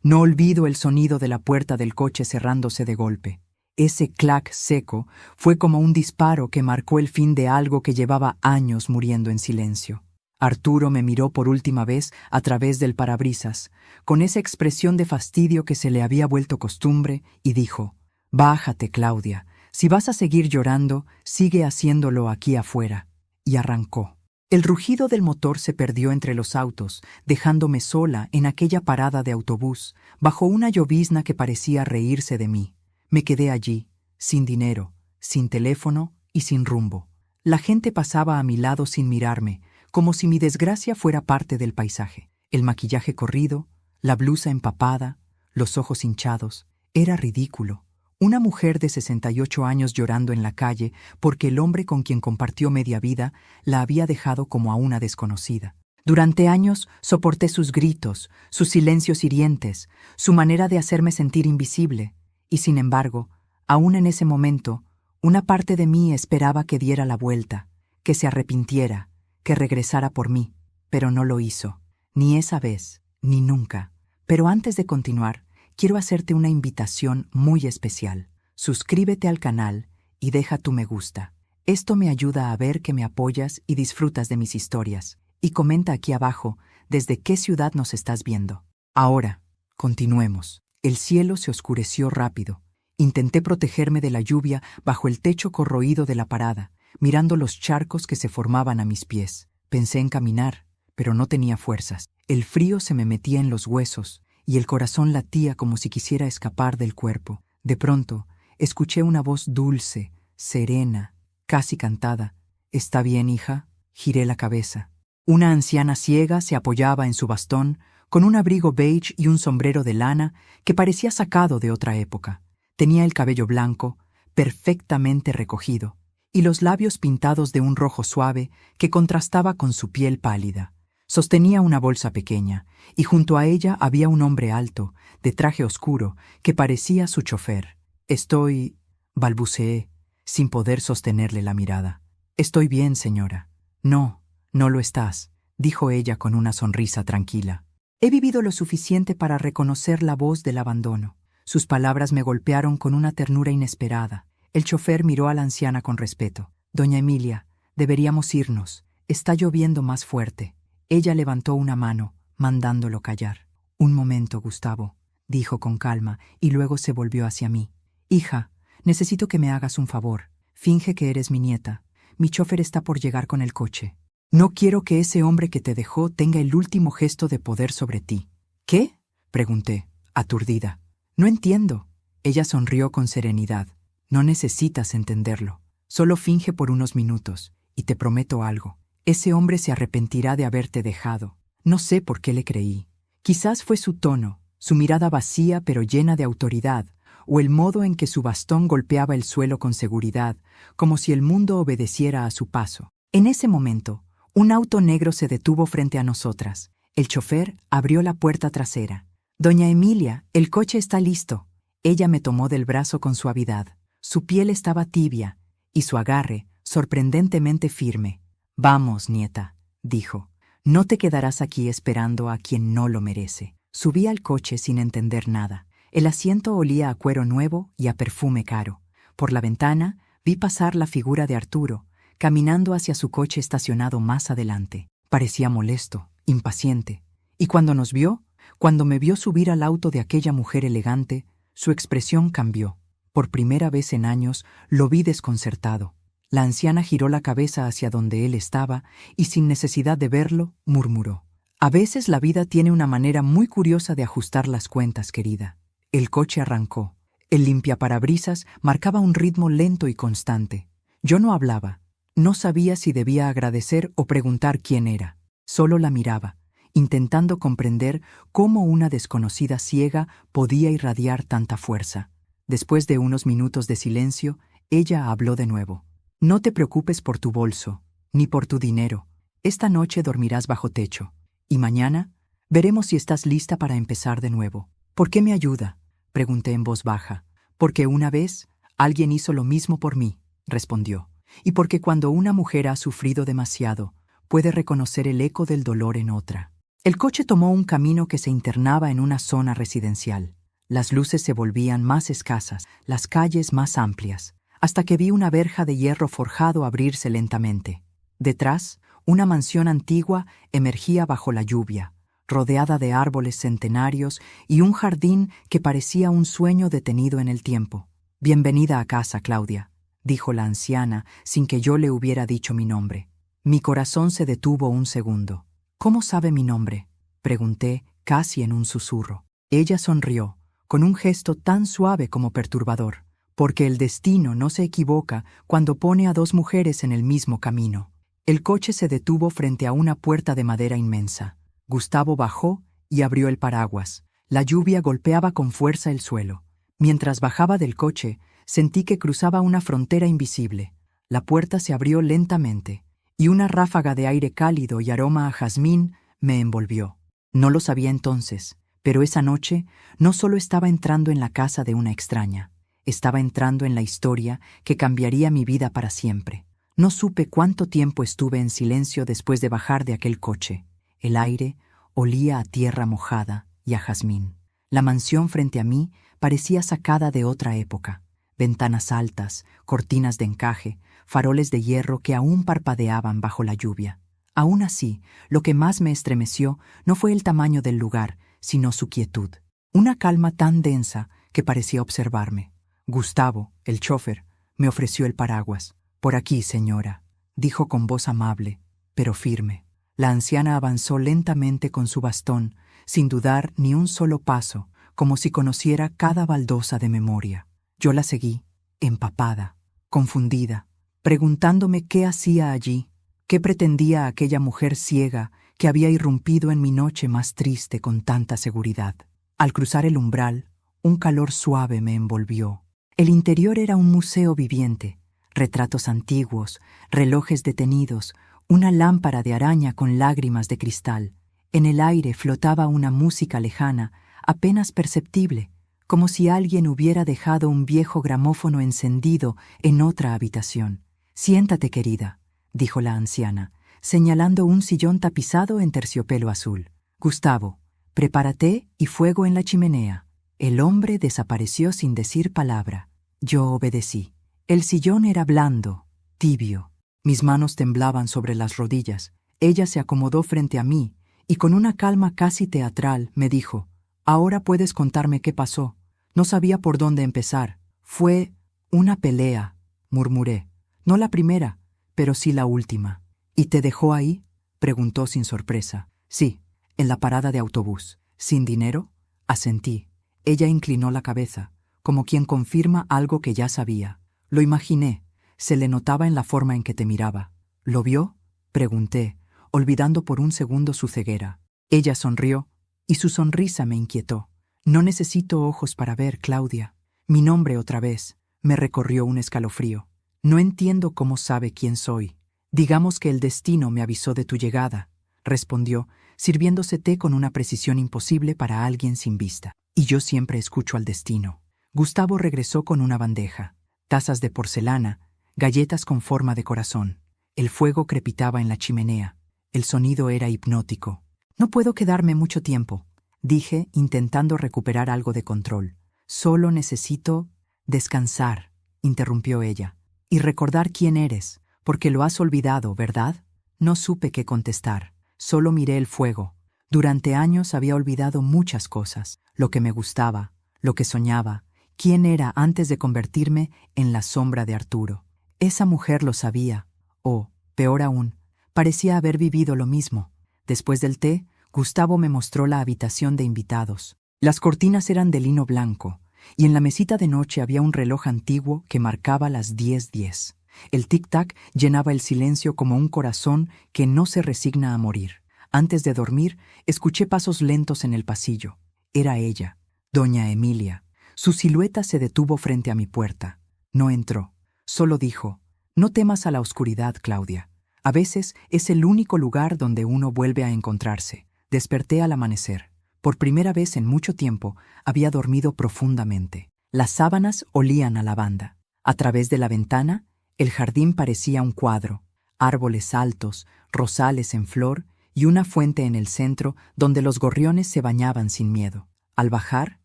No olvido el sonido de la puerta del coche cerrándose de golpe. Ese clac seco fue como un disparo que marcó el fin de algo que llevaba años muriendo en silencio. Arturo me miró por última vez a través del parabrisas, con esa expresión de fastidio que se le había vuelto costumbre, y dijo: «Bájate, Claudia. Si vas a seguir llorando, sigue haciéndolo aquí afuera». Y arrancó. El rugido del motor se perdió entre los autos, dejándome sola en aquella parada de autobús, bajo una llovizna que parecía reírse de mí. Me quedé allí, sin dinero, sin teléfono y sin rumbo. La gente pasaba a mi lado sin mirarme, como si mi desgracia fuera parte del paisaje. El maquillaje corrido, la blusa empapada, los ojos hinchados. Era ridículo. Una mujer de 68 años llorando en la calle porque el hombre con quien compartió media vida la había dejado como a una desconocida. Durante años soporté sus gritos, sus silencios hirientes, su manera de hacerme sentir invisible, y sin embargo, aún en ese momento, una parte de mí esperaba que diera la vuelta, que se arrepintiera, que regresara por mí, pero no lo hizo, ni esa vez, ni nunca. Pero antes de continuar, quiero hacerte una invitación muy especial. Suscríbete al canal y deja tu me gusta. Esto me ayuda a ver que me apoyas y disfrutas de mis historias. Y comenta aquí abajo desde qué ciudad nos estás viendo. Ahora, continuemos. El cielo se oscureció rápido. Intenté protegerme de la lluvia bajo el techo corroído de la parada, mirando los charcos que se formaban a mis pies. Pensé en caminar, pero no tenía fuerzas. El frío se me metía en los huesos y el corazón latía como si quisiera escapar del cuerpo. De pronto, escuché una voz dulce, serena, casi cantada. «¿Está bien, hija?» Giré la cabeza. Una anciana ciega se apoyaba en su bastón, con un abrigo beige y un sombrero de lana que parecía sacado de otra época. Tenía el cabello blanco, perfectamente recogido, y los labios pintados de un rojo suave que contrastaba con su piel pálida. Sostenía una bolsa pequeña, y junto a ella había un hombre alto, de traje oscuro, que parecía su chofer. «Estoy...» balbuceé, sin poder sostenerle la mirada. «Estoy bien, señora». «No, no lo estás», dijo ella con una sonrisa tranquila. He vivido lo suficiente para reconocer la voz del abandono. Sus palabras me golpearon con una ternura inesperada. El chofer miró a la anciana con respeto. «Doña Emilia, deberíamos irnos. Está lloviendo más fuerte». Ella levantó una mano, mandándolo callar. «Un momento, Gustavo», dijo con calma, y luego se volvió hacia mí. «Hija, necesito que me hagas un favor. Finge que eres mi nieta. Mi chofer está por llegar con el coche. No quiero que ese hombre que te dejó tenga el último gesto de poder sobre ti». «¿Qué?», pregunté, aturdida. «No entiendo». Ella sonrió con serenidad. «No necesitas entenderlo. Solo finge por unos minutos, y te prometo algo. Ese hombre se arrepentirá de haberte dejado». No sé por qué le creí. Quizás fue su tono, su mirada vacía pero llena de autoridad, o el modo en que su bastón golpeaba el suelo con seguridad, como si el mundo obedeciera a su paso. En ese momento, un auto negro se detuvo frente a nosotras. El chofer abrió la puerta trasera. «Doña Emilia, el coche está listo». Ella me tomó del brazo con suavidad. Su piel estaba tibia, y su agarre, sorprendentemente firme. «Vamos, nieta», dijo. «No te quedarás aquí esperando a quien no lo merece». Subí al coche sin entender nada. El asiento olía a cuero nuevo y a perfume caro. Por la ventana vi pasar la figura de Arturo, caminando hacia su coche estacionado más adelante. Parecía molesto, impaciente. Y cuando nos vio, cuando me vio subir al auto de aquella mujer elegante, su expresión cambió. Por primera vez en años lo vi desconcertado. La anciana giró la cabeza hacia donde él estaba y, sin necesidad de verlo, murmuró: «A veces la vida tiene una manera muy curiosa de ajustar las cuentas, querida». El coche arrancó. El limpiaparabrisas marcaba un ritmo lento y constante. Yo no hablaba. No sabía si debía agradecer o preguntar quién era. Solo la miraba, intentando comprender cómo una desconocida ciega podía irradiar tanta fuerza. Después de unos minutos de silencio, ella habló de nuevo. «No te preocupes por tu bolso, ni por tu dinero. Esta noche dormirás bajo techo. Y mañana veremos si estás lista para empezar de nuevo». «¿Por qué me ayuda?», pregunté en voz baja. «Porque una vez alguien hizo lo mismo por mí», respondió. «Y porque cuando una mujer ha sufrido demasiado, puede reconocer el eco del dolor en otra». El coche tomó un camino que se internaba en una zona residencial. Las luces se volvían más escasas, las calles más amplias, hasta que vi una verja de hierro forjado abrirse lentamente. Detrás, una mansión antigua emergía bajo la lluvia, rodeada de árboles centenarios y un jardín que parecía un sueño detenido en el tiempo. «Bienvenida a casa, Claudia», dijo la anciana sin que yo le hubiera dicho mi nombre. Mi corazón se detuvo un segundo. «¿Cómo sabe mi nombre?», pregunté, casi en un susurro. Ella sonrió, con un gesto tan suave como perturbador, porque el destino no se equivoca cuando pone a dos mujeres en el mismo camino. El coche se detuvo frente a una puerta de madera inmensa. Gustavo bajó y abrió el paraguas. La lluvia golpeaba con fuerza el suelo. Mientras bajaba del coche, sentí que cruzaba una frontera invisible. La puerta se abrió lentamente, y una ráfaga de aire cálido y aroma a jazmín me envolvió. No lo sabía entonces, pero esa noche no solo estaba entrando en la casa de una extraña, estaba entrando en la historia que cambiaría mi vida para siempre. No supe cuánto tiempo estuve en silencio después de bajar de aquel coche. El aire olía a tierra mojada y a jazmín. La mansión frente a mí parecía sacada de otra época. Ventanas altas, cortinas de encaje, faroles de hierro que aún parpadeaban bajo la lluvia. Aún así, lo que más me estremeció no fue el tamaño del lugar, sino su quietud. Una calma tan densa que parecía observarme. Gustavo, el chófer, me ofreció el paraguas. «Por aquí, señora», dijo con voz amable, pero firme. La anciana avanzó lentamente con su bastón, sin dudar ni un solo paso, como si conociera cada baldosa de memoria. Yo la seguí, empapada, confundida, preguntándome qué hacía allí, qué pretendía aquella mujer ciega que había irrumpido en mi noche más triste con tanta seguridad. Al cruzar el umbral, un calor suave me envolvió. El interior era un museo viviente. Retratos antiguos, relojes detenidos, una lámpara de araña con lágrimas de cristal. En el aire flotaba una música lejana, apenas perceptible, como si alguien hubiera dejado un viejo gramófono encendido en otra habitación. «Siéntate, querida», dijo la anciana, señalando un sillón tapizado en terciopelo azul. «Gustavo, prepara té y fuego en la chimenea». El hombre desapareció sin decir palabra. Yo obedecí. El sillón era blando, tibio. Mis manos temblaban sobre las rodillas. Ella se acomodó frente a mí y con una calma casi teatral me dijo: «Ahora puedes contarme qué pasó». No sabía por dónde empezar. «Fue una pelea», murmuré. «No la primera, pero sí la última». «¿Y te dejó ahí?», preguntó sin sorpresa. «Sí, en la parada de autobús». «¿Sin dinero?», asentí. Ella inclinó la cabeza, como quien confirma algo que ya sabía. «Lo imaginé, se le notaba en la forma en que te miraba». «¿Lo vio?», pregunté, olvidando por un segundo su ceguera. Ella sonrió, y su sonrisa me inquietó. «No necesito ojos para ver, Claudia». Mi nombre otra vez me recorrió un escalofrío. «No entiendo cómo sabe quién soy». «Digamos que el destino me avisó de tu llegada», respondió, sirviéndose té con una precisión imposible para alguien sin vista. «Y yo siempre escucho al destino». Gustavo regresó con una bandeja. Tazas de porcelana, galletas con forma de corazón. El fuego crepitaba en la chimenea. El sonido era hipnótico. «No puedo quedarme mucho tiempo», dije, intentando recuperar algo de control. «Solo necesito descansar», interrumpió ella. «Y recordar quién eres, porque lo has olvidado, ¿verdad?». No supe qué contestar. Solo miré el fuego. Durante años había olvidado muchas cosas. Lo que me gustaba, lo que soñaba, quién era antes de convertirme en la sombra de Arturo. Esa mujer lo sabía, o, peor aún, parecía haber vivido lo mismo. Después del té, Gustavo me mostró la habitación de invitados. Las cortinas eran de lino blanco, y en la mesita de noche había un reloj antiguo que marcaba las 10:10. El tic-tac llenaba el silencio como un corazón que no se resigna a morir. Antes de dormir, escuché pasos lentos en el pasillo. Era ella, doña Emilia. Su silueta se detuvo frente a mi puerta. No entró. Solo dijo: «No temas a la oscuridad, Claudia. A veces es el único lugar donde uno vuelve a encontrarse». Desperté al amanecer. Por primera vez en mucho tiempo había dormido profundamente. Las sábanas olían a lavanda. A través de la ventana, el jardín parecía un cuadro. Árboles altos, rosales en flor y una fuente en el centro donde los gorriones se bañaban sin miedo. Al bajar,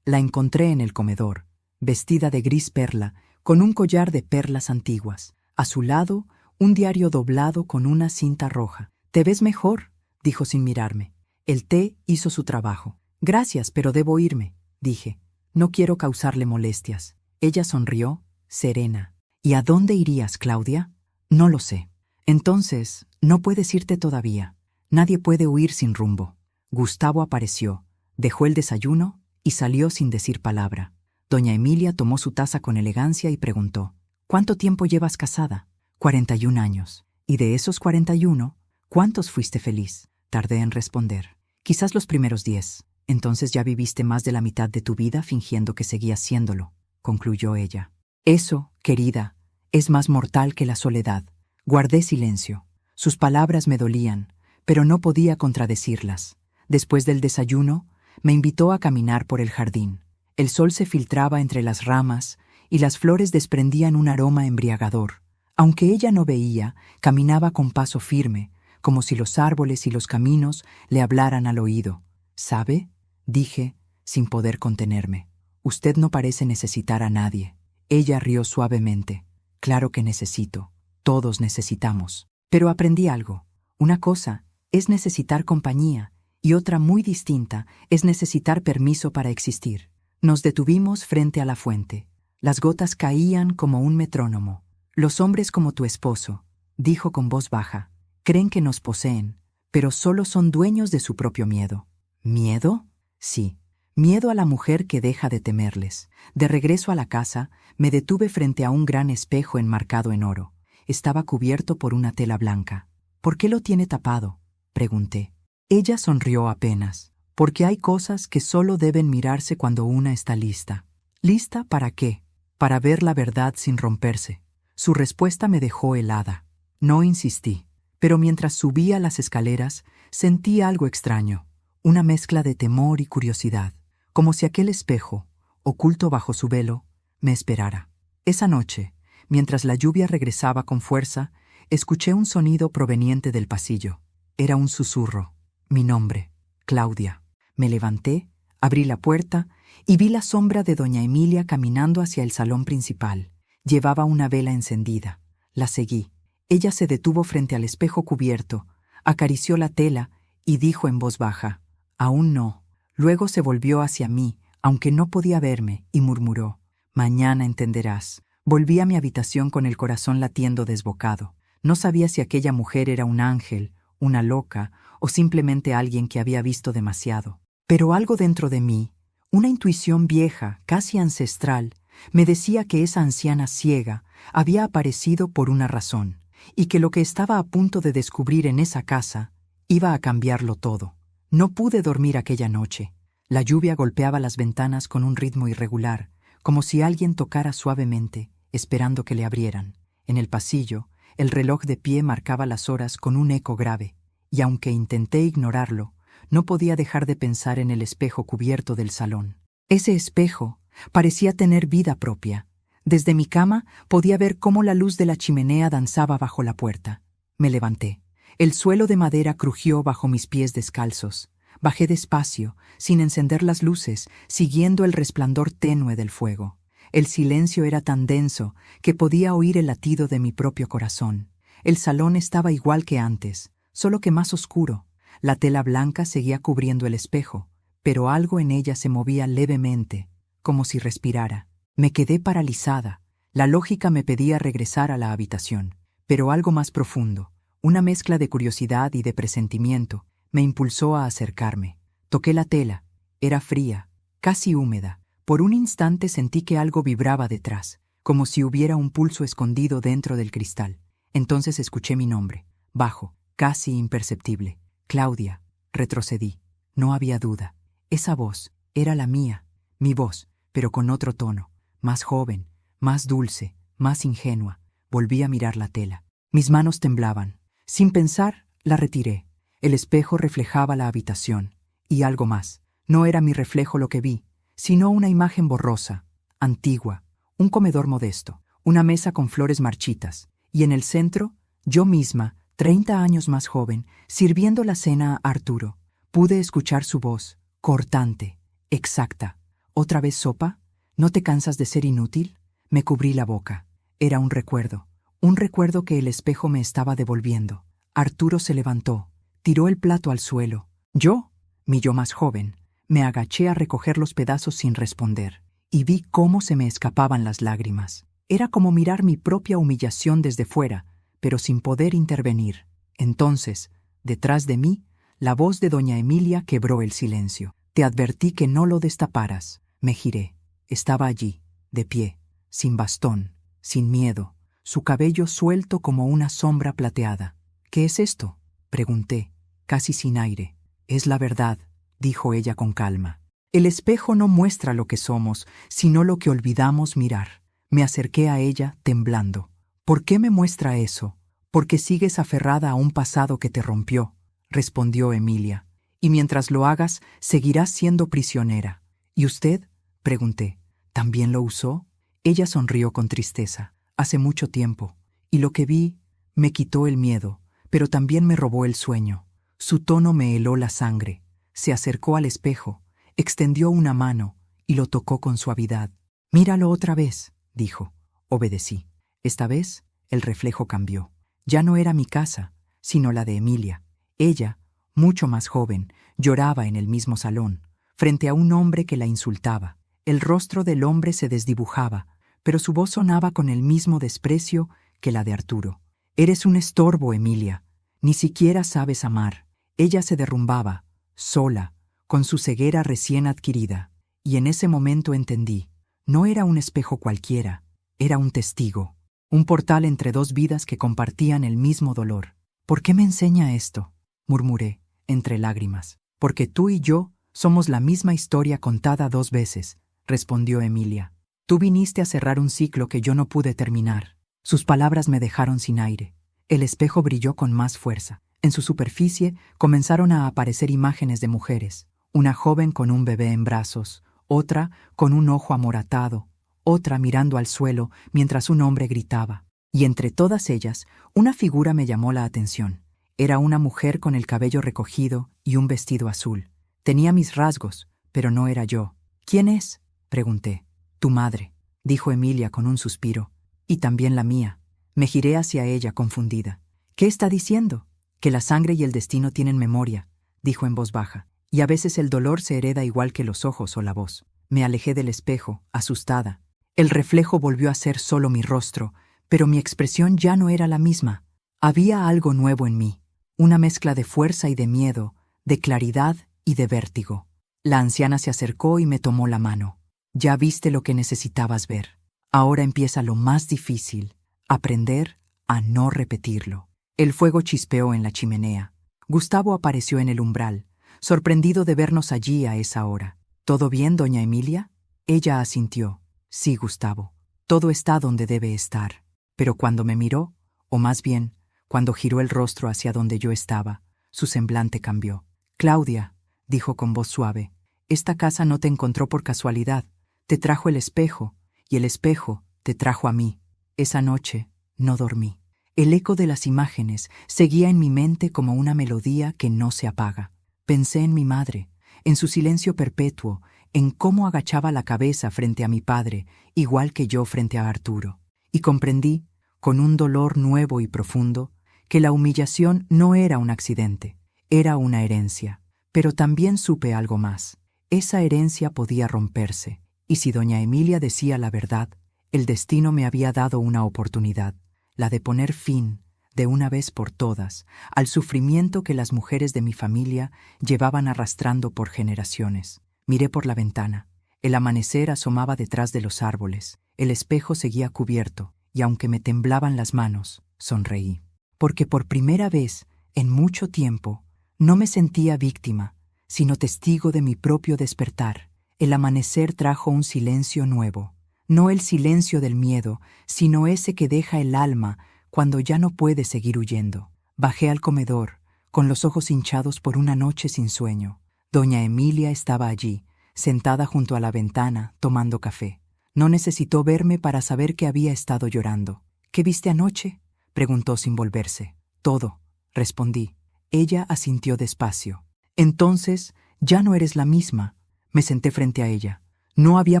la encontré en el comedor, vestida de gris perla, con un collar de perlas antiguas. A su lado, un diario doblado con una cinta roja. «Te ves mejor», dijo sin mirarme. El té hizo su trabajo. «Gracias, pero debo irme», dije. «No quiero causarle molestias». Ella sonrió, serena. «¿Y a dónde irías, Claudia?» «No lo sé». «Entonces, no puedes irte todavía. Nadie puede huir sin rumbo». Gustavo apareció, dejó el desayuno y salió sin decir palabra. Doña Emilia tomó su taza con elegancia y preguntó: «¿Cuánto tiempo llevas casada?» 41 años. «¿Y de esos 41, cuántos fuiste feliz?» Tardé en responder. «Quizás los primeros 10. Entonces ya viviste más de la mitad de tu vida fingiendo que seguías siéndolo», concluyó ella. «Eso, querida, es más mortal que la soledad». Guardé silencio. Sus palabras me dolían, pero no podía contradecirlas. Después del desayuno, me invitó a caminar por el jardín. El sol se filtraba entre las ramas y las flores desprendían un aroma embriagador. Aunque ella no veía, caminaba con paso firme, como si los árboles y los caminos le hablaran al oído. «¿Sabe?», dije, sin poder contenerme. «Usted no parece necesitar a nadie». Ella rió suavemente. «Claro que necesito. Todos necesitamos». Pero aprendí algo. Una cosa es necesitar compañía y otra muy distinta es necesitar permiso para existir. Nos detuvimos frente a la fuente. Las gotas caían como un metrónomo. «Los hombres como tu esposo», dijo con voz baja, «creen que nos poseen, pero solo son dueños de su propio miedo». ¿Miedo? Sí. Miedo a la mujer que deja de temerles. De regreso a la casa, me detuve frente a un gran espejo enmarcado en oro. Estaba cubierto por una tela blanca. «¿Por qué lo tiene tapado?», pregunté. Ella sonrió apenas. «Porque hay cosas que solo deben mirarse cuando una está lista». ¿Lista para qué? Para ver la verdad sin romperse. Su respuesta me dejó helada. No insistí, pero mientras subía las escaleras sentí algo extraño, una mezcla de temor y curiosidad, como si aquel espejo, oculto bajo su velo, me esperara. Esa noche, mientras la lluvia regresaba con fuerza, escuché un sonido proveniente del pasillo. Era un susurro. Mi nombre, Claudia. Me levanté, abrí la puerta y vi la sombra de doña Emilia caminando hacia el salón principal. Llevaba una vela encendida. La seguí. Ella se detuvo frente al espejo cubierto, acarició la tela y dijo en voz baja: «Aún no». Luego se volvió hacia mí, aunque no podía verme, y murmuró: «Mañana entenderás». Volví a mi habitación con el corazón latiendo desbocado. No sabía si aquella mujer era un ángel, una loca o simplemente alguien que había visto demasiado. Pero algo dentro de mí, una intuición vieja, casi ancestral, me decía que esa anciana ciega había aparecido por una razón, y que lo que estaba a punto de descubrir en esa casa iba a cambiarlo todo. No pude dormir aquella noche. La lluvia golpeaba las ventanas con un ritmo irregular, como si alguien tocara suavemente, esperando que le abrieran. En el pasillo, el reloj de pie marcaba las horas con un eco grave, y aunque intenté ignorarlo, no podía dejar de pensar en el espejo cubierto del salón. Ese espejo parecía tener vida propia. Desde mi cama podía ver cómo la luz de la chimenea danzaba bajo la puerta. Me levanté. El suelo de madera crujió bajo mis pies descalzos. Bajé despacio, sin encender las luces, siguiendo el resplandor tenue del fuego. El silencio era tan denso que podía oír el latido de mi propio corazón. El salón estaba igual que antes, solo que más oscuro. La tela blanca seguía cubriendo el espejo, pero algo en ella se movía levemente, como si respirara. Me quedé paralizada. La lógica me pedía regresar a la habitación, pero algo más profundo, una mezcla de curiosidad y de presentimiento, me impulsó a acercarme. Toqué la tela. Era fría, casi húmeda. Por un instante sentí que algo vibraba detrás, como si hubiera un pulso escondido dentro del cristal. Entonces escuché mi nombre, bajo, casi imperceptible. «Claudia». Retrocedí. No había duda. Esa voz era la mía, mi voz, pero con otro tono, más joven, más dulce, más ingenua. Volví a mirar la tela. Mis manos temblaban. Sin pensar, la retiré. El espejo reflejaba la habitación. Y algo más. No era mi reflejo lo que vi, sino una imagen borrosa, antigua, un comedor modesto, una mesa con flores marchitas, y en el centro, yo misma, 30 años más joven, sirviendo la cena a Arturo. Pude escuchar su voz, cortante, exacta. ¿Otra vez sopa? ¿No te cansas de ser inútil? Me cubrí la boca. Era un recuerdo que el espejo me estaba devolviendo. Arturo se levantó, tiró el plato al suelo. Yo, mi yo más joven, me agaché a recoger los pedazos sin responder, y vi cómo se me escapaban las lágrimas. Era como mirar mi propia humillación desde fuera, pero sin poder intervenir. Entonces, detrás de mí, la voz de doña Emilia quebró el silencio. Te advertí que no lo destaparas. Me giré. Estaba allí, de pie, sin bastón, sin miedo, su cabello suelto como una sombra plateada. ¿Qué es esto?, pregunté, casi sin aire. Es la verdad, dijo ella con calma. El espejo no muestra lo que somos, sino lo que olvidamos mirar. Me acerqué a ella, temblando. ¿Por qué me muestra eso? Porque sigues aferrada a un pasado que te rompió, respondió Emilia. Y mientras lo hagas, seguirás siendo prisionera. ¿Y usted?, pregunté. ¿También lo usó? Ella sonrió con tristeza. Hace mucho tiempo. Y lo que vi me quitó el miedo, pero también me robó el sueño. Su tono me heló la sangre. Se acercó al espejo, extendió una mano y lo tocó con suavidad. Míralo otra vez, dijo. Obedecí. Esta vez, el reflejo cambió. Ya no era mi casa, sino la de Emilia. Ella, mucho más joven, lloraba en el mismo salón, frente a un hombre que la insultaba. El rostro del hombre se desdibujaba, pero su voz sonaba con el mismo desprecio que la de Arturo. Eres un estorbo, Emilia. Ni siquiera sabes amar. Ella se derrumbaba, sola, con su ceguera recién adquirida. Y en ese momento entendí. No era un espejo cualquiera, era un testigo. Un portal entre dos vidas que compartían el mismo dolor. ¿Por qué me enseña esto?, murmuré, entre lágrimas. Porque tú y yo somos la misma historia contada 2 veces, respondió Emilia. Tú viniste a cerrar un ciclo que yo no pude terminar. Sus palabras me dejaron sin aire. El espejo brilló con más fuerza. En su superficie comenzaron a aparecer imágenes de mujeres. Una joven con un bebé en brazos, otra con un ojo amoratado, otra mirando al suelo mientras un hombre gritaba. Y entre todas ellas, una figura me llamó la atención. Era una mujer con el cabello recogido y un vestido azul. Tenía mis rasgos, pero no era yo. ¿Quién es?, pregunté. Tu madre, dijo Emilia con un suspiro. Y también la mía. Me giré hacia ella confundida. ¿Qué está diciendo? Que la sangre y el destino tienen memoria, dijo en voz baja. Y a veces el dolor se hereda igual que los ojos o la voz. Me alejé del espejo, asustada. El reflejo volvió a ser solo mi rostro, pero mi expresión ya no era la misma. Había algo nuevo en mí, una mezcla de fuerza y de miedo, de claridad y de vértigo. La anciana se acercó y me tomó la mano. Ya viste lo que necesitabas ver. Ahora empieza lo más difícil, aprender a no repetirlo. El fuego chispeó en la chimenea. Gustavo apareció en el umbral, sorprendido de vernos allí a esa hora. ¿Todo bien, doña Emilia? Ella asintió. Sí, Gustavo, todo está donde debe estar. Pero cuando me miró, o más bien, cuando giró el rostro hacia donde yo estaba, su semblante cambió. Claudia, dijo con voz suave, esta casa no te encontró por casualidad. Te trajo el espejo, y el espejo te trajo a mí. Esa noche no dormí. El eco de las imágenes seguía en mi mente como una melodía que no se apaga. Pensé en mi madre, en su silencio perpetuo, en cómo agachaba la cabeza frente a mi padre, igual que yo frente a Arturo. Y comprendí, con un dolor nuevo y profundo, que la humillación no era un accidente, era una herencia. Pero también supe algo más. Esa herencia podía romperse, y si doña Emilia decía la verdad, el destino me había dado una oportunidad, la de poner fin, de una vez por todas, al sufrimiento que las mujeres de mi familia llevaban arrastrando por generaciones. Miré por la ventana. El amanecer asomaba detrás de los árboles. El espejo seguía cubierto, y aunque me temblaban las manos, sonreí. Porque por primera vez, en mucho tiempo, no me sentía víctima, sino testigo de mi propio despertar. El amanecer trajo un silencio nuevo. No el silencio del miedo, sino ese que deja el alma cuando ya no puede seguir huyendo. Bajé al comedor, con los ojos hinchados por una noche sin sueño. Doña Emilia estaba allí, sentada junto a la ventana, tomando café. No necesitó verme para saber que había estado llorando. ¿Qué viste anoche?, preguntó sin volverse. Todo, respondí. Ella asintió despacio. Entonces, ya no eres la misma. Me senté frente a ella. No había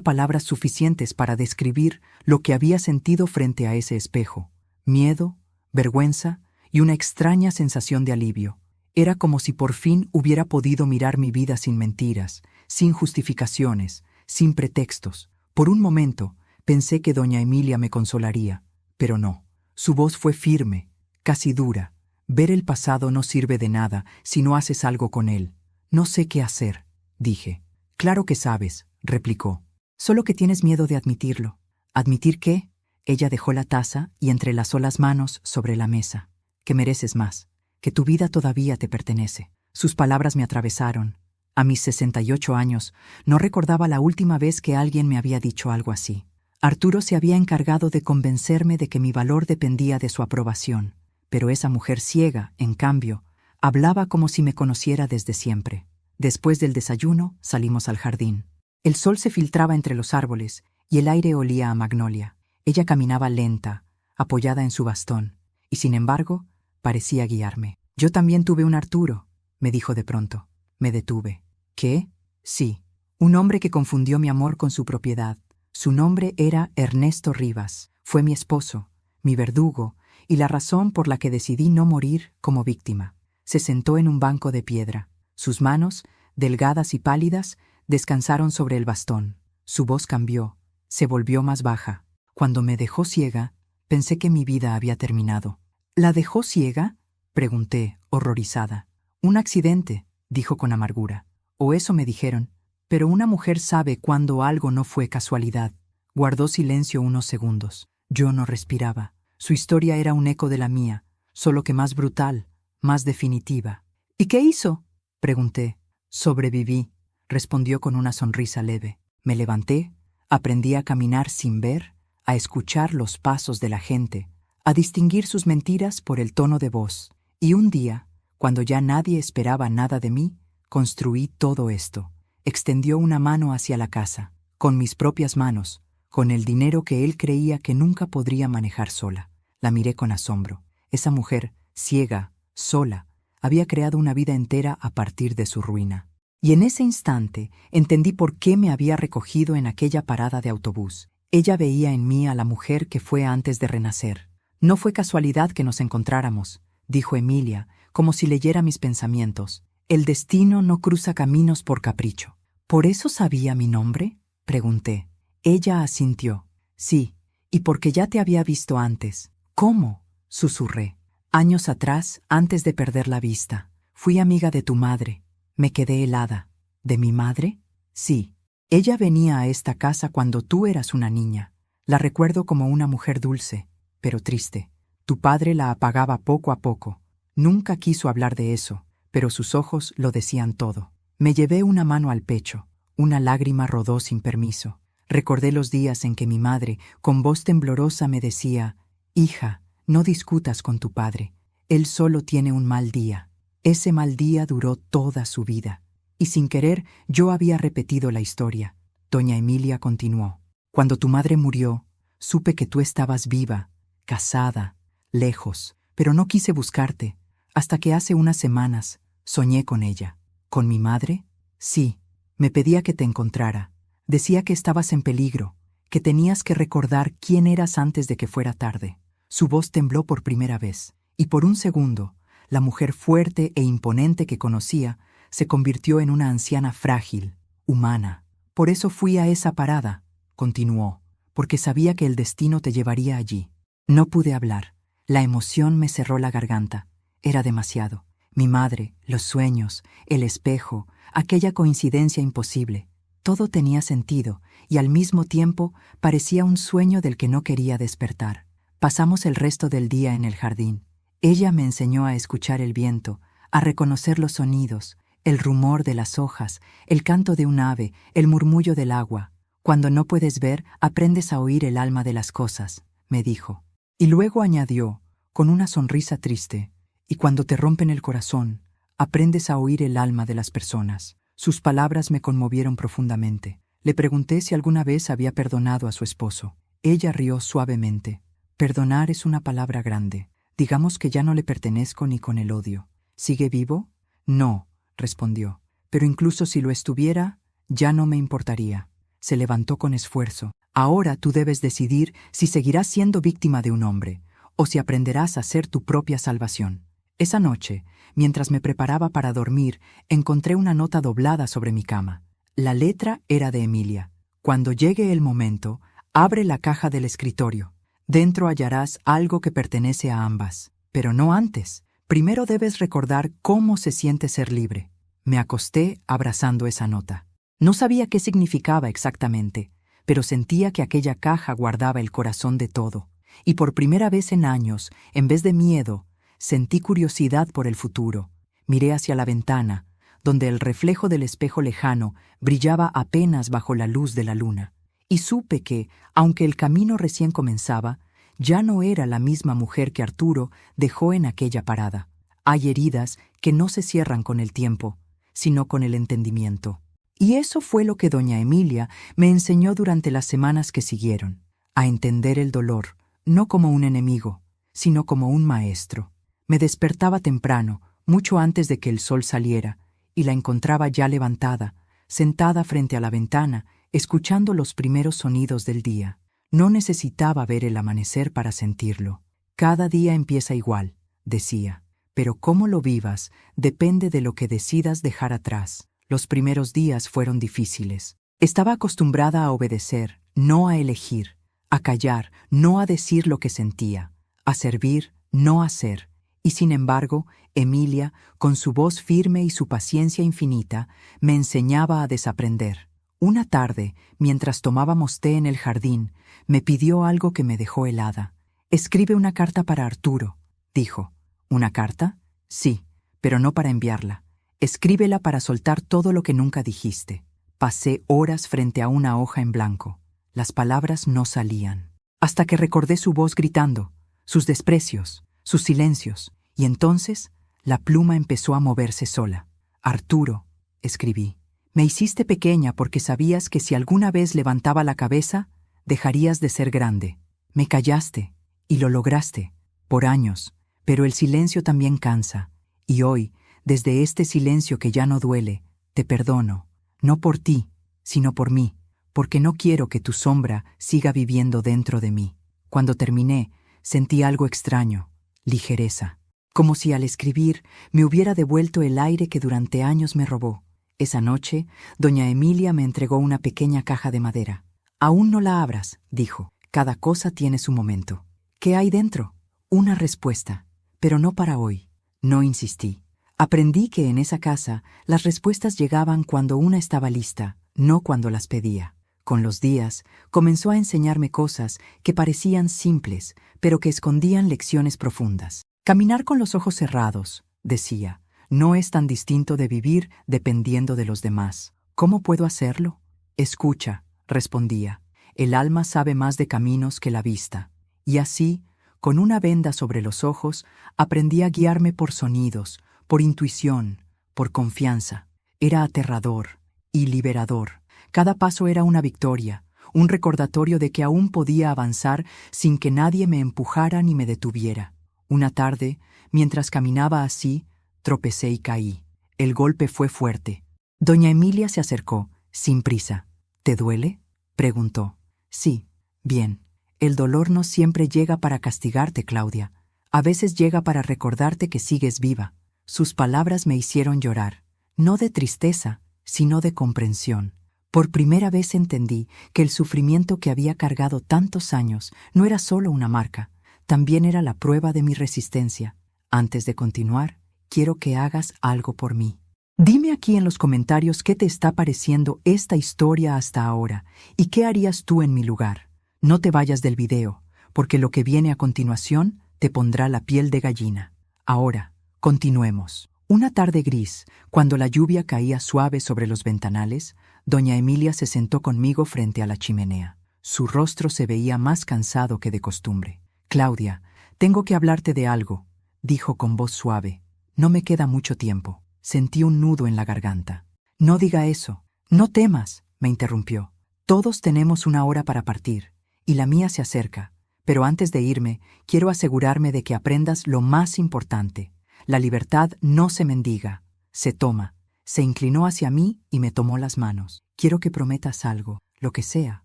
palabras suficientes para describir lo que había sentido frente a ese espejo. Miedo, vergüenza y una extraña sensación de alivio. Era como si por fin hubiera podido mirar mi vida sin mentiras, sin justificaciones, sin pretextos. Por un momento pensé que doña Emilia me consolaría, pero no. Su voz fue firme, casi dura. Ver el pasado no sirve de nada si no haces algo con él. No sé qué hacer, dije. Claro que sabes, replicó. Solo que tienes miedo de admitirlo. ¿Admitir qué? Ella dejó la taza y entrelazó las manos sobre la mesa. Que mereces más, que tu vida todavía te pertenece. Sus palabras me atravesaron. A mis 68 años, no recordaba la última vez que alguien me había dicho algo así. Arturo se había encargado de convencerme de que mi valor dependía de su aprobación, pero esa mujer ciega, en cambio, hablaba como si me conociera desde siempre. Después del desayuno, salimos al jardín. El sol se filtraba entre los árboles y el aire olía a magnolia. Ella caminaba lenta, apoyada en su bastón, y sin embargo, parecía guiarme. Yo también tuve un Arturo, me dijo de pronto. Me detuve. ¿Qué? Sí, un hombre que confundió mi amor con su propiedad. Su nombre era Ernesto Rivas. Fue mi esposo, mi verdugo, y la razón por la que decidí no morir como víctima. Se sentó en un banco de piedra. Sus manos, delgadas y pálidas, descansaron sobre el bastón. Su voz cambió, se volvió más baja. Cuando me dejó ciega, pensé que mi vida había terminado. ¿La dejó ciega?, pregunté, horrorizada. Un accidente, dijo con amargura. O eso me dijeron. Pero una mujer sabe cuando algo no fue casualidad. Guardó silencio unos segundos. Yo no respiraba. Su historia era un eco de la mía, solo que más brutal, más definitiva. ¿Y qué hizo?, pregunté. Sobreviví, respondió con una sonrisa leve. Me levanté, aprendí a caminar sin ver, a escuchar los pasos de la gente, a distinguir sus mentiras por el tono de voz. Y un día, cuando ya nadie esperaba nada de mí, construí todo esto. Extendió una mano hacia la casa, con mis propias manos, con el dinero que él creía que nunca podría manejar sola. La miré con asombro. Esa mujer, ciega, sola, había creado una vida entera a partir de su ruina. Y en ese instante entendí por qué me había recogido en aquella parada de autobús. Ella veía en mí a la mujer que fue antes de renacer. No fue casualidad que nos encontráramos, dijo Emilia, como si leyera mis pensamientos. El destino no cruza caminos por capricho. ¿Por eso sabía mi nombre?, pregunté. Ella asintió. Sí, y porque ya te había visto antes. ¿Cómo?, susurré. Años atrás, antes de perder la vista. Fui amiga de tu madre. Me quedé helada. ¿De mi madre? Sí. Ella venía a esta casa cuando tú eras una niña. La recuerdo como una mujer dulce, pero triste. Tu padre la apagaba poco a poco. Nunca quiso hablar de eso, pero sus ojos lo decían todo. Me llevé una mano al pecho. Una lágrima rodó sin permiso. Recordé los días en que mi madre, con voz temblorosa, me decía: «Hija, no discutas con tu padre. Él solo tiene un mal día». Ese mal día duró toda su vida. Y sin querer, yo había repetido la historia. Doña Emilia continuó. Cuando tu madre murió, supe que tú estabas viva, casada, lejos, pero no quise buscarte, hasta que hace unas semanas soñé con ella. ¿Con mi madre? Sí. Me pedía que te encontrara. Decía que estabas en peligro, que tenías que recordar quién eras antes de que fuera tarde. Su voz tembló por primera vez, y por un segundo, la mujer fuerte e imponente que conocía se convirtió en una anciana frágil, humana. Por eso fui a esa parada, continuó, porque sabía que el destino te llevaría allí. No pude hablar. La emoción me cerró la garganta. Era demasiado. Mi madre, los sueños, el espejo, aquella coincidencia imposible. Todo tenía sentido y al mismo tiempo parecía un sueño del que no quería despertar. Pasamos el resto del día en el jardín. Ella me enseñó a escuchar el viento, a reconocer los sonidos, el rumor de las hojas, el canto de un ave, el murmullo del agua. Cuando no puedes ver, aprendes a oír el alma de las cosas, me dijo. Y luego añadió, con una sonrisa triste, y cuando te rompen el corazón, aprendes a oír el alma de las personas. Sus palabras me conmovieron profundamente. Le pregunté si alguna vez había perdonado a su esposo. Ella rió suavemente. Perdonar es una palabra grande. Digamos que ya no le pertenezco ni con el odio. ¿Sigue vivo? No, respondió. Pero incluso si lo estuviera, ya no me importaría. Se levantó con esfuerzo. Ahora tú debes decidir si seguirás siendo víctima de un hombre, o si aprenderás a ser tu propia salvación. Esa noche, mientras me preparaba para dormir, encontré una nota doblada sobre mi cama. La letra era de Emilia. Cuando llegue el momento, abre la caja del escritorio. Dentro hallarás algo que pertenece a ambas. Pero no antes. Primero debes recordar cómo se siente ser libre. Me acosté abrazando esa nota. No sabía qué significaba exactamente, pero sentía que aquella caja guardaba el corazón de todo. Y por primera vez en años, en vez de miedo, sentí curiosidad por el futuro. Miré hacia la ventana, donde el reflejo del espejo lejano brillaba apenas bajo la luz de la luna. Y supe que, aunque el camino recién comenzaba, ya no era la misma mujer que Arturo dejó en aquella parada. Hay heridas que no se cierran con el tiempo, sino con el entendimiento. Y eso fue lo que doña Emilia me enseñó durante las semanas que siguieron, a entender el dolor, no como un enemigo, sino como un maestro. Me despertaba temprano, mucho antes de que el sol saliera, y la encontraba ya levantada, sentada frente a la ventana, escuchando los primeros sonidos del día. No necesitaba ver el amanecer para sentirlo. Cada día empieza igual, decía, pero cómo lo vivas depende de lo que decidas dejar atrás. Los primeros días fueron difíciles. Estaba acostumbrada a obedecer, no a elegir, a callar, no a decir lo que sentía, a servir, no a ser. Y sin embargo, Emilia, con su voz firme y su paciencia infinita, me enseñaba a desaprender. Una tarde, mientras tomábamos té en el jardín, me pidió algo que me dejó helada. «Escribe una carta para Arturo», dijo. «¿Una carta?» «Sí, pero no para enviarla. Escríbela para soltar todo lo que nunca dijiste». Pasé horas frente a una hoja en blanco. Las palabras no salían. Hasta que recordé su voz gritando, sus desprecios, sus silencios, y entonces la pluma empezó a moverse sola. «Arturo», escribí, «me hiciste pequeña porque sabías que si alguna vez levantaba la cabeza, dejarías de ser grande. Me callaste, y lo lograste, por años, pero el silencio también cansa, y hoy, desde este silencio que ya no duele, te perdono, no por ti, sino por mí, porque no quiero que tu sombra siga viviendo dentro de mí». Cuando terminé, sentí algo extraño, ligereza, como si al escribir me hubiera devuelto el aire que durante años me robó. Esa noche, doña Emilia me entregó una pequeña caja de madera. «Aún no la abras», dijo. «Cada cosa tiene su momento». «¿Qué hay dentro?» «Una respuesta, pero no para hoy». No insistí. Aprendí que en esa casa las respuestas llegaban cuando una estaba lista, no cuando las pedía. Con los días, comenzó a enseñarme cosas que parecían simples, pero que escondían lecciones profundas. «Caminar con los ojos cerrados», decía, «no es tan distinto de vivir dependiendo de los demás». «¿Cómo puedo hacerlo?» «Escucha», respondía. «El alma sabe más de caminos que la vista». Y así, con una venda sobre los ojos, aprendí a guiarme por sonidos, por intuición, por confianza. Era aterrador y liberador. Cada paso era una victoria, un recordatorio de que aún podía avanzar sin que nadie me empujara ni me detuviera. Una tarde, mientras caminaba así, tropecé y caí. El golpe fue fuerte. Doña Emilia se acercó, sin prisa. «¿Te duele?», preguntó. «Sí, bien. El dolor no siempre llega para castigarte, Claudia. A veces llega para recordarte que sigues viva». Sus palabras me hicieron llorar, no de tristeza, sino de comprensión. Por primera vez entendí que el sufrimiento que había cargado tantos años no era solo una marca, también era la prueba de mi resistencia. Antes de continuar, quiero que hagas algo por mí. Dime aquí en los comentarios qué te está pareciendo esta historia hasta ahora y qué harías tú en mi lugar. No te vayas del video, porque lo que viene a continuación te pondrá la piel de gallina. Ahora, continuemos. Una tarde gris, cuando la lluvia caía suave sobre los ventanales, doña Emilia se sentó conmigo frente a la chimenea. Su rostro se veía más cansado que de costumbre. «Claudia, tengo que hablarte de algo», dijo con voz suave. «No me queda mucho tiempo». Sentí un nudo en la garganta. «No diga eso. No temas», me interrumpió. «Todos tenemos una hora para partir, y la mía se acerca, Pero antes de irme, quiero asegurarme de que aprendas lo más importante. La libertad no se mendiga, se toma. Se inclinó hacia mí y me tomó las manos. Quiero que prometas algo, lo que sea,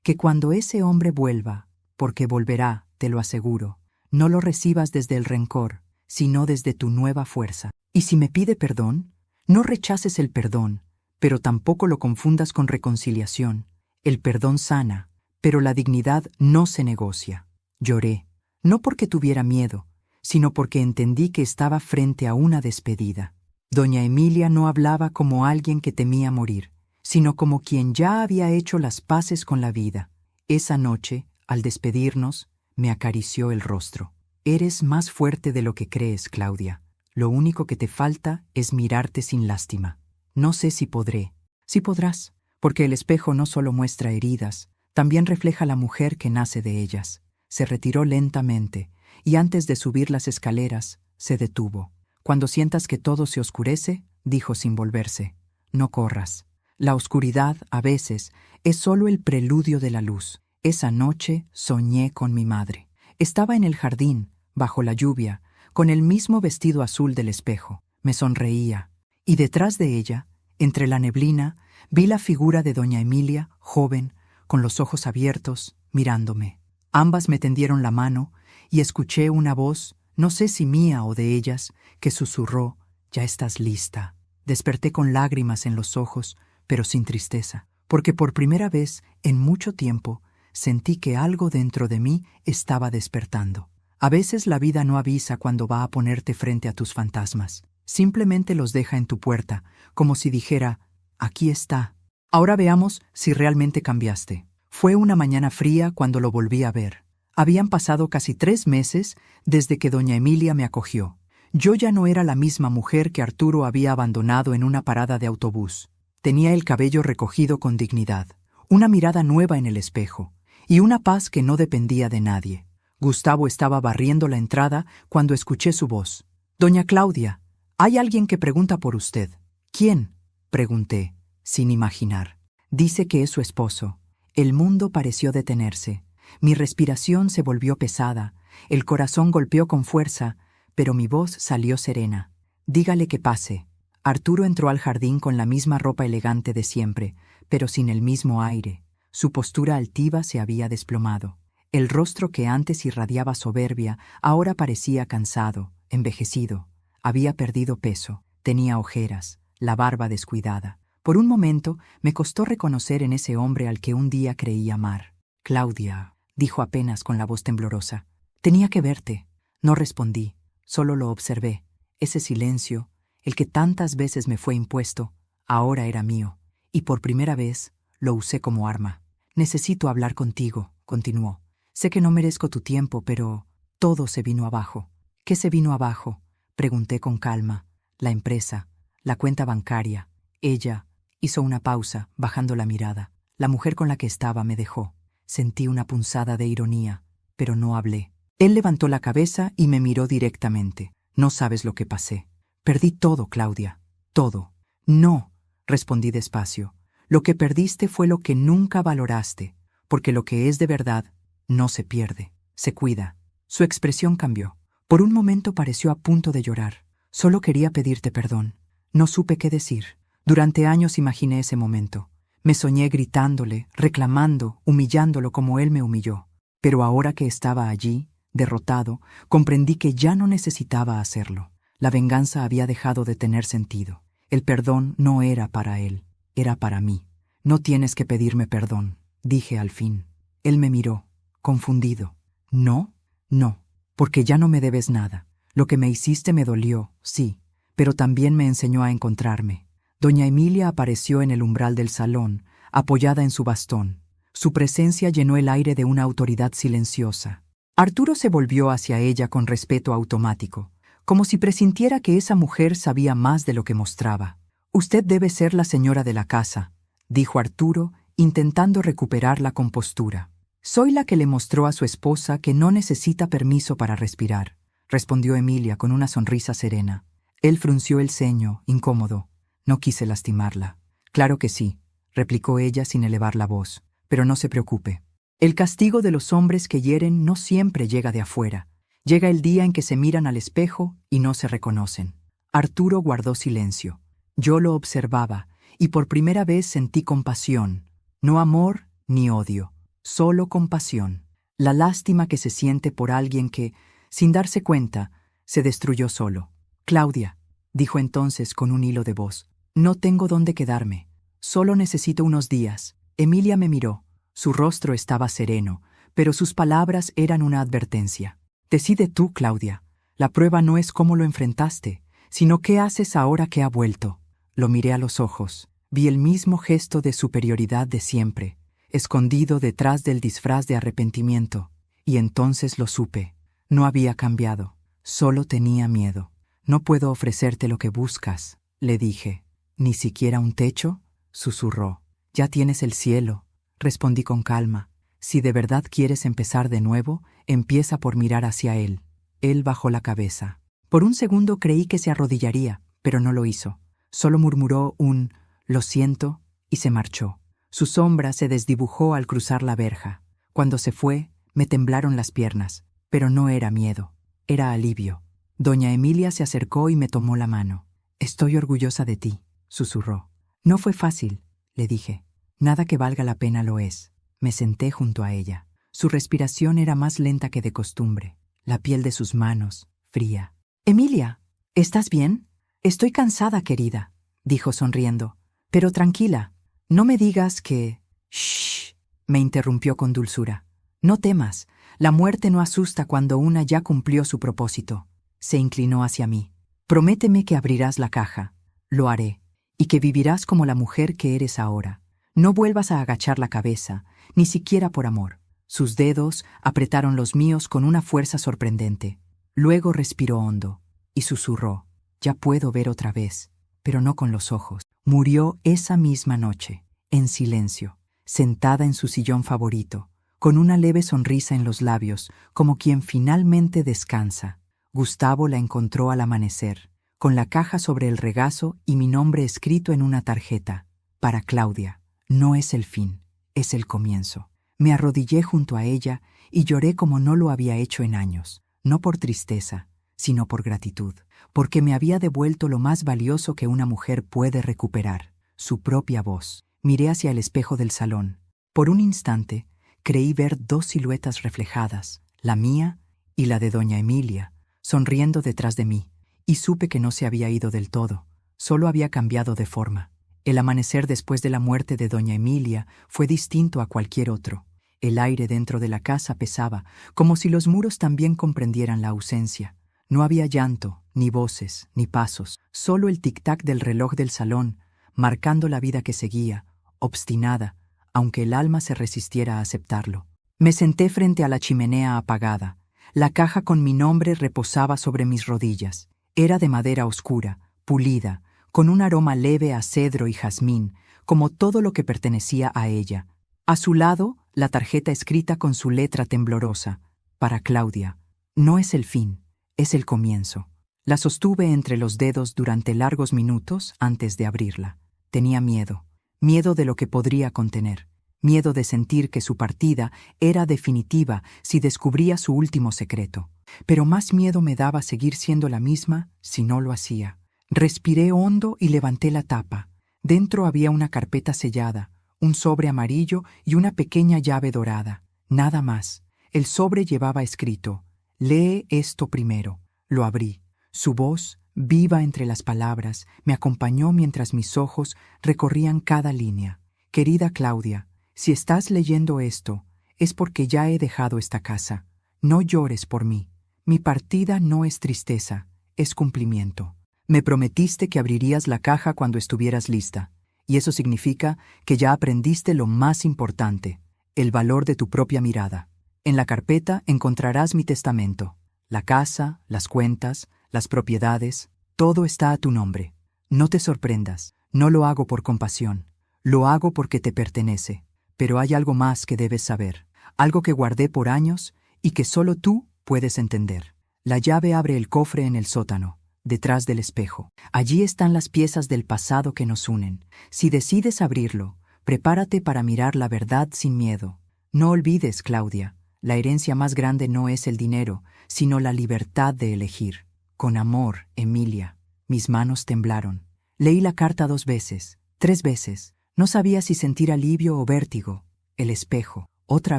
que cuando ese hombre vuelva, porque volverá, te lo aseguro, no lo recibas desde el rencor, sino desde tu nueva fuerza. Y si me pide perdón, no rechaces el perdón, pero tampoco lo confundas con reconciliación. El perdón sana, pero la dignidad no se negocia. Lloré, no porque tuviera miedo, sino porque entendí que estaba frente a una despedida. Doña Emilia no hablaba como alguien que temía morir, sino como quien ya había hecho las paces con la vida. Esa noche, al despedirnos, me acarició el rostro. Eres más fuerte de lo que crees, Claudia. Lo único que te falta es mirarte sin lástima. No sé si podré. Sí podrás, porque el espejo no solo muestra heridas, también refleja la mujer que nace de ellas. Se retiró lentamente, y antes de subir las escaleras, se detuvo. Cuando sientas que todo se oscurece, dijo sin volverse, no corras. La oscuridad, a veces, es solo el preludio de la luz. Esa noche soñé con mi madre. Estaba en el jardín, bajo la lluvia, con el mismo vestido azul del espejo. Me sonreía, y detrás de ella, entre la neblina, vi la figura de doña Emilia, joven, con los ojos abiertos, mirándome. Ambas me tendieron la mano, y escuché una voz, no sé si mía o de ellas, que susurró, «Ya estás lista». Desperté con lágrimas en los ojos, pero sin tristeza, porque por primera vez en mucho tiempo sentí que algo dentro de mí estaba despertando. A veces la vida no avisa cuando va a ponerte frente a tus fantasmas. Simplemente los deja en tu puerta, como si dijera, «Aquí está». Ahora veamos si realmente cambiaste. Fue una mañana fría cuando lo volví a ver. Habían pasado casi 3 meses desde que doña Emilia me acogió. Yo ya no era la misma mujer que Arturo había abandonado en una parada de autobús. Tenía el cabello recogido con dignidad, una mirada nueva en el espejo, y una paz que no dependía de nadie. Gustavo estaba barriendo la entrada cuando escuché su voz. «Doña Claudia, hay alguien que pregunta por usted». «¿Quién?», pregunté, sin imaginar. «Dice que es su esposo». El mundo pareció detenerse. Mi respiración se volvió pesada, el corazón golpeó con fuerza, pero mi voz salió serena. «Dígale que pase». Arturo entró al jardín con la misma ropa elegante de siempre, pero sin el mismo aire. Su postura altiva se había desplomado. El rostro que antes irradiaba soberbia ahora parecía cansado, envejecido. Había perdido peso, tenía ojeras, la barba descuidada. Por un momento me costó reconocer en ese hombre al que un día creí amar. «Claudia», dijo apenas con la voz temblorosa. «Tenía que verte». No respondí, solo lo observé. Ese silencio, el que tantas veces me fue impuesto, ahora era mío, y por primera vez lo usé como arma. «Necesito hablar contigo», continuó. «Sé que no merezco tu tiempo, pero todo se vino abajo». «¿Qué se vino abajo?», pregunté con calma. «La empresa, la cuenta bancaria». Ella hizo una pausa, bajando la mirada. La mujer con la que estaba me dejó. Sentí una punzada de ironía, pero no hablé. Él levantó la cabeza y me miró directamente. «No sabes lo que pasé. Perdí todo, Claudia. Todo». «No», respondí despacio. «Lo que perdiste fue lo que nunca valoraste, porque lo que es de verdad no se pierde, se cuida». Su expresión cambió. Por un momento pareció a punto de llorar. «Solo quería pedirte perdón». No supe qué decir. Durante años imaginé ese momento. Me soñé gritándole, reclamando, humillándolo como él me humilló. Pero ahora que estaba allí, derrotado, comprendí que ya no necesitaba hacerlo. La venganza había dejado de tener sentido. El perdón no era para él, era para mí. «No tienes que pedirme perdón», dije al fin. Él me miró, confundido. «¿No? No, porque ya no me debes nada. Lo que me hiciste me dolió, sí, pero también me enseñó a encontrarme». Doña Emilia apareció en el umbral del salón, apoyada en su bastón. Su presencia llenó el aire de una autoridad silenciosa. Arturo se volvió hacia ella con respeto automático, como si presintiera que esa mujer sabía más de lo que mostraba. «Usted debe ser la señora de la casa», dijo Arturo, intentando recuperar la compostura. «Soy la que le mostró a su esposa que no necesita permiso para respirar», respondió Emilia con una sonrisa serena. Él frunció el ceño, incómodo. No quise lastimarla. «Claro que sí», replicó ella sin elevar la voz. «Pero no se preocupe. El castigo de los hombres que hieren no siempre llega de afuera. Llega el día en que se miran al espejo y no se reconocen. Arturo guardó silencio. Yo lo observaba, y por primera vez sentí compasión. No amor ni odio, solo compasión. La lástima que se siente por alguien que, sin darse cuenta, se destruyó solo. Claudia, dijo entonces con un hilo de voz, no tengo dónde quedarme. Solo necesito unos días. Emilia me miró. Su rostro estaba sereno, pero sus palabras eran una advertencia. Decide tú, Claudia. La prueba no es cómo lo enfrentaste, sino qué haces ahora que ha vuelto. Lo miré a los ojos. Vi el mismo gesto de superioridad de siempre, escondido detrás del disfraz de arrepentimiento. Y entonces lo supe. No había cambiado. Solo tenía miedo. No puedo ofrecerte lo que buscas, le dije. ¿Ni siquiera un techo? Susurró. Ya tienes el cielo. Respondí con calma. Si de verdad quieres empezar de nuevo, empieza por mirar hacia él. Él bajó la cabeza. Por un segundo creí que se arrodillaría, pero no lo hizo. Solo murmuró un «lo siento» y se marchó. Su sombra se desdibujó al cruzar la verja. Cuando se fue, me temblaron las piernas, pero no era miedo, era alivio. Doña Emilia se acercó y me tomó la mano. «Estoy orgullosa de ti», susurró. «No fue fácil», le dije. «Nada que valga la pena lo es». Me senté junto a ella. Su respiración era más lenta que de costumbre. La piel de sus manos, fría. «Emilia, ¿estás bien?» «Estoy cansada, querida», dijo sonriendo. «Pero tranquila, no me digas que...» «Shh», me interrumpió con dulzura. «No temas, la muerte no asusta cuando una ya cumplió su propósito». Se inclinó hacia mí. «Prométeme que abrirás la caja». «Lo haré, y que vivirás como la mujer que eres ahora. No vuelvas a agachar la cabeza, ni siquiera por amor». Sus dedos apretaron los míos con una fuerza sorprendente. Luego respiró hondo y susurró. «Ya puedo ver otra vez, pero no con los ojos». Murió esa misma noche, en silencio, sentada en su sillón favorito, con una leve sonrisa en los labios, como quien finalmente descansa. Gustavo la encontró al amanecer, con la caja sobre el regazo y mi nombre escrito en una tarjeta. Para Claudia. No es el fin, es el comienzo. Me arrodillé junto a ella y lloré como no lo había hecho en años, no por tristeza, sino por gratitud, porque me había devuelto lo más valioso que una mujer puede recuperar, su propia voz. Miré hacia el espejo del salón. Por un instante, creí ver dos siluetas reflejadas, la mía y la de doña Emilia, sonriendo detrás de mí, y supe que no se había ido del todo, solo había cambiado de forma. El amanecer después de la muerte de doña Emilia fue distinto a cualquier otro. El aire dentro de la casa pesaba, como si los muros también comprendieran la ausencia. No había llanto, ni voces, ni pasos, solo el tic-tac del reloj del salón, marcando la vida que seguía, obstinada, aunque el alma se resistiera a aceptarlo. Me senté frente a la chimenea apagada. La caja con mi nombre reposaba sobre mis rodillas. Era de madera oscura, pulida, con un aroma leve a cedro y jazmín, como todo lo que pertenecía a ella. A su lado, la tarjeta escrita con su letra temblorosa. Para Claudia. No es el fin, es el comienzo. La sostuve entre los dedos durante largos minutos antes de abrirla. Tenía miedo, miedo de lo que podría contener, miedo de sentir que su partida era definitiva si descubría su último secreto. Pero más miedo me daba seguir siendo la misma si no lo hacía. Respiré hondo y levanté la tapa. Dentro había una carpeta sellada, un sobre amarillo y una pequeña llave dorada. Nada más. El sobre llevaba escrito: «Lee esto primero». Lo abrí. Su voz, viva entre las palabras, me acompañó mientras mis ojos recorrían cada línea. «Querida Claudia, si estás leyendo esto, es porque ya he dejado esta casa. No llores por mí. Mi partida no es tristeza, es cumplimiento. Me prometiste que abrirías la caja cuando estuvieras lista, y eso significa que ya aprendiste lo más importante, el valor de tu propia mirada. En la carpeta encontrarás mi testamento. La casa, las cuentas, las propiedades, todo está a tu nombre. No te sorprendas, no lo hago por compasión, lo hago porque te pertenece. Pero hay algo más que debes saber, algo que guardé por años y que solo tú puedes entender. La llave abre el cofre en el sótano, detrás del espejo. Allí están las piezas del pasado que nos unen. Si decides abrirlo, prepárate para mirar la verdad sin miedo. No olvides, Claudia, la herencia más grande no es el dinero, sino la libertad de elegir. Con amor, Emilia. Mis manos temblaron. Leí la carta 2 veces, 3 veces. No sabía si sentir alivio o vértigo. El espejo, otra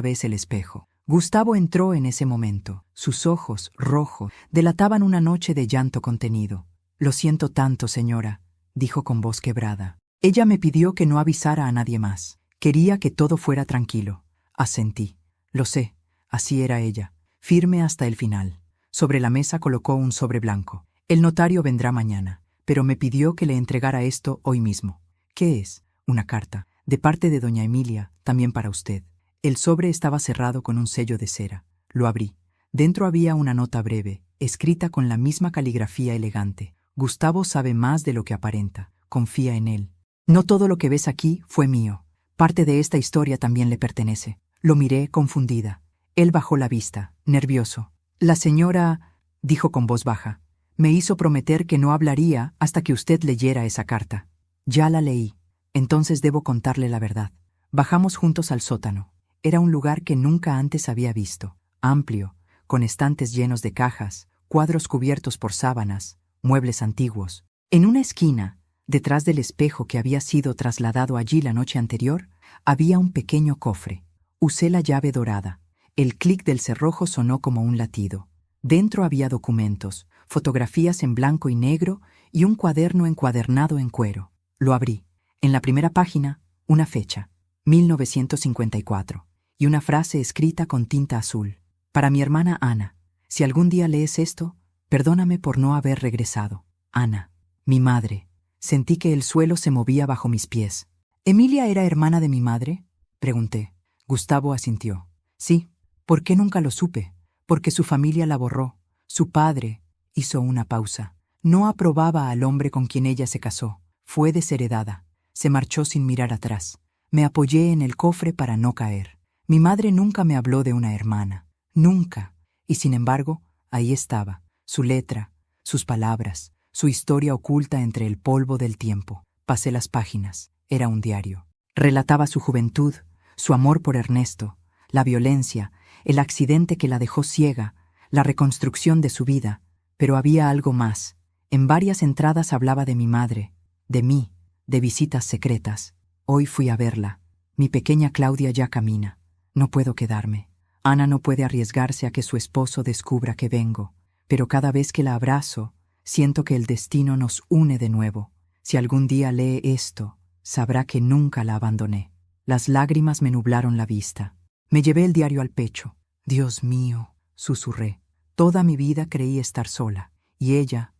vez el espejo. Gustavo entró en ese momento. Sus ojos, rojos, delataban una noche de llanto contenido. «Lo siento tanto, señora», dijo con voz quebrada. Ella me pidió que no avisara a nadie más. Quería que todo fuera tranquilo. Asentí. Lo sé, así era ella, firme hasta el final. Sobre la mesa colocó un sobre blanco. El notario vendrá mañana, pero me pidió que le entregara esto hoy mismo. ¿Qué es? Una carta, de parte de doña Emilia, también para usted. El sobre estaba cerrado con un sello de cera. Lo abrí. Dentro había una nota breve, escrita con la misma caligrafía elegante. Gustavo sabe más de lo que aparenta. Confía en él. No todo lo que ves aquí fue mío. Parte de esta historia también le pertenece. Lo miré confundida. Él bajó la vista, nervioso. La señora, dijo con voz baja, me hizo prometer que no hablaría hasta que usted leyera esa carta. Ya la leí. Entonces debo contarle la verdad. Bajamos juntos al sótano. Era un lugar que nunca antes había visto. Amplio, con estantes llenos de cajas, cuadros cubiertos por sábanas, muebles antiguos. En una esquina, detrás del espejo que había sido trasladado allí la noche anterior, había un pequeño cofre. Usé la llave dorada. El clic del cerrojo sonó como un latido. Dentro había documentos, fotografías en blanco y negro y un cuaderno encuadernado en cuero. Lo abrí. En la primera página, una fecha, 1954, y una frase escrita con tinta azul. Para mi hermana Ana, si algún día lees esto, perdóname por no haber regresado. Ana, mi madre. Sentí que el suelo se movía bajo mis pies. ¿Emilia era hermana de mi madre?, pregunté. Gustavo asintió. Sí. ¿Por qué nunca lo supe? Porque su familia la borró. Su padre hizo una pausa. No aprobaba al hombre con quien ella se casó. Fue desheredada. Se marchó sin mirar atrás. Me apoyé en el cofre para no caer. Mi madre nunca me habló de una hermana. Nunca. Y sin embargo, ahí estaba. Su letra, sus palabras, su historia oculta entre el polvo del tiempo. Pasé las páginas. Era un diario. Relataba su juventud, su amor por Ernesto, la violencia, el accidente que la dejó ciega, la reconstrucción de su vida. Pero había algo más. En varias entradas hablaba de mi madre, de mí, de visitas secretas. Hoy fui a verla. Mi pequeña Claudia ya camina. No puedo quedarme. Ana no puede arriesgarse a que su esposo descubra que vengo. Pero cada vez que la abrazo, siento que el destino nos une de nuevo. Si algún día lee esto, sabrá que nunca la abandoné. Las lágrimas me nublaron la vista. Me llevé el diario al pecho. Dios mío, susurré. Toda mi vida creí estar sola. Y ella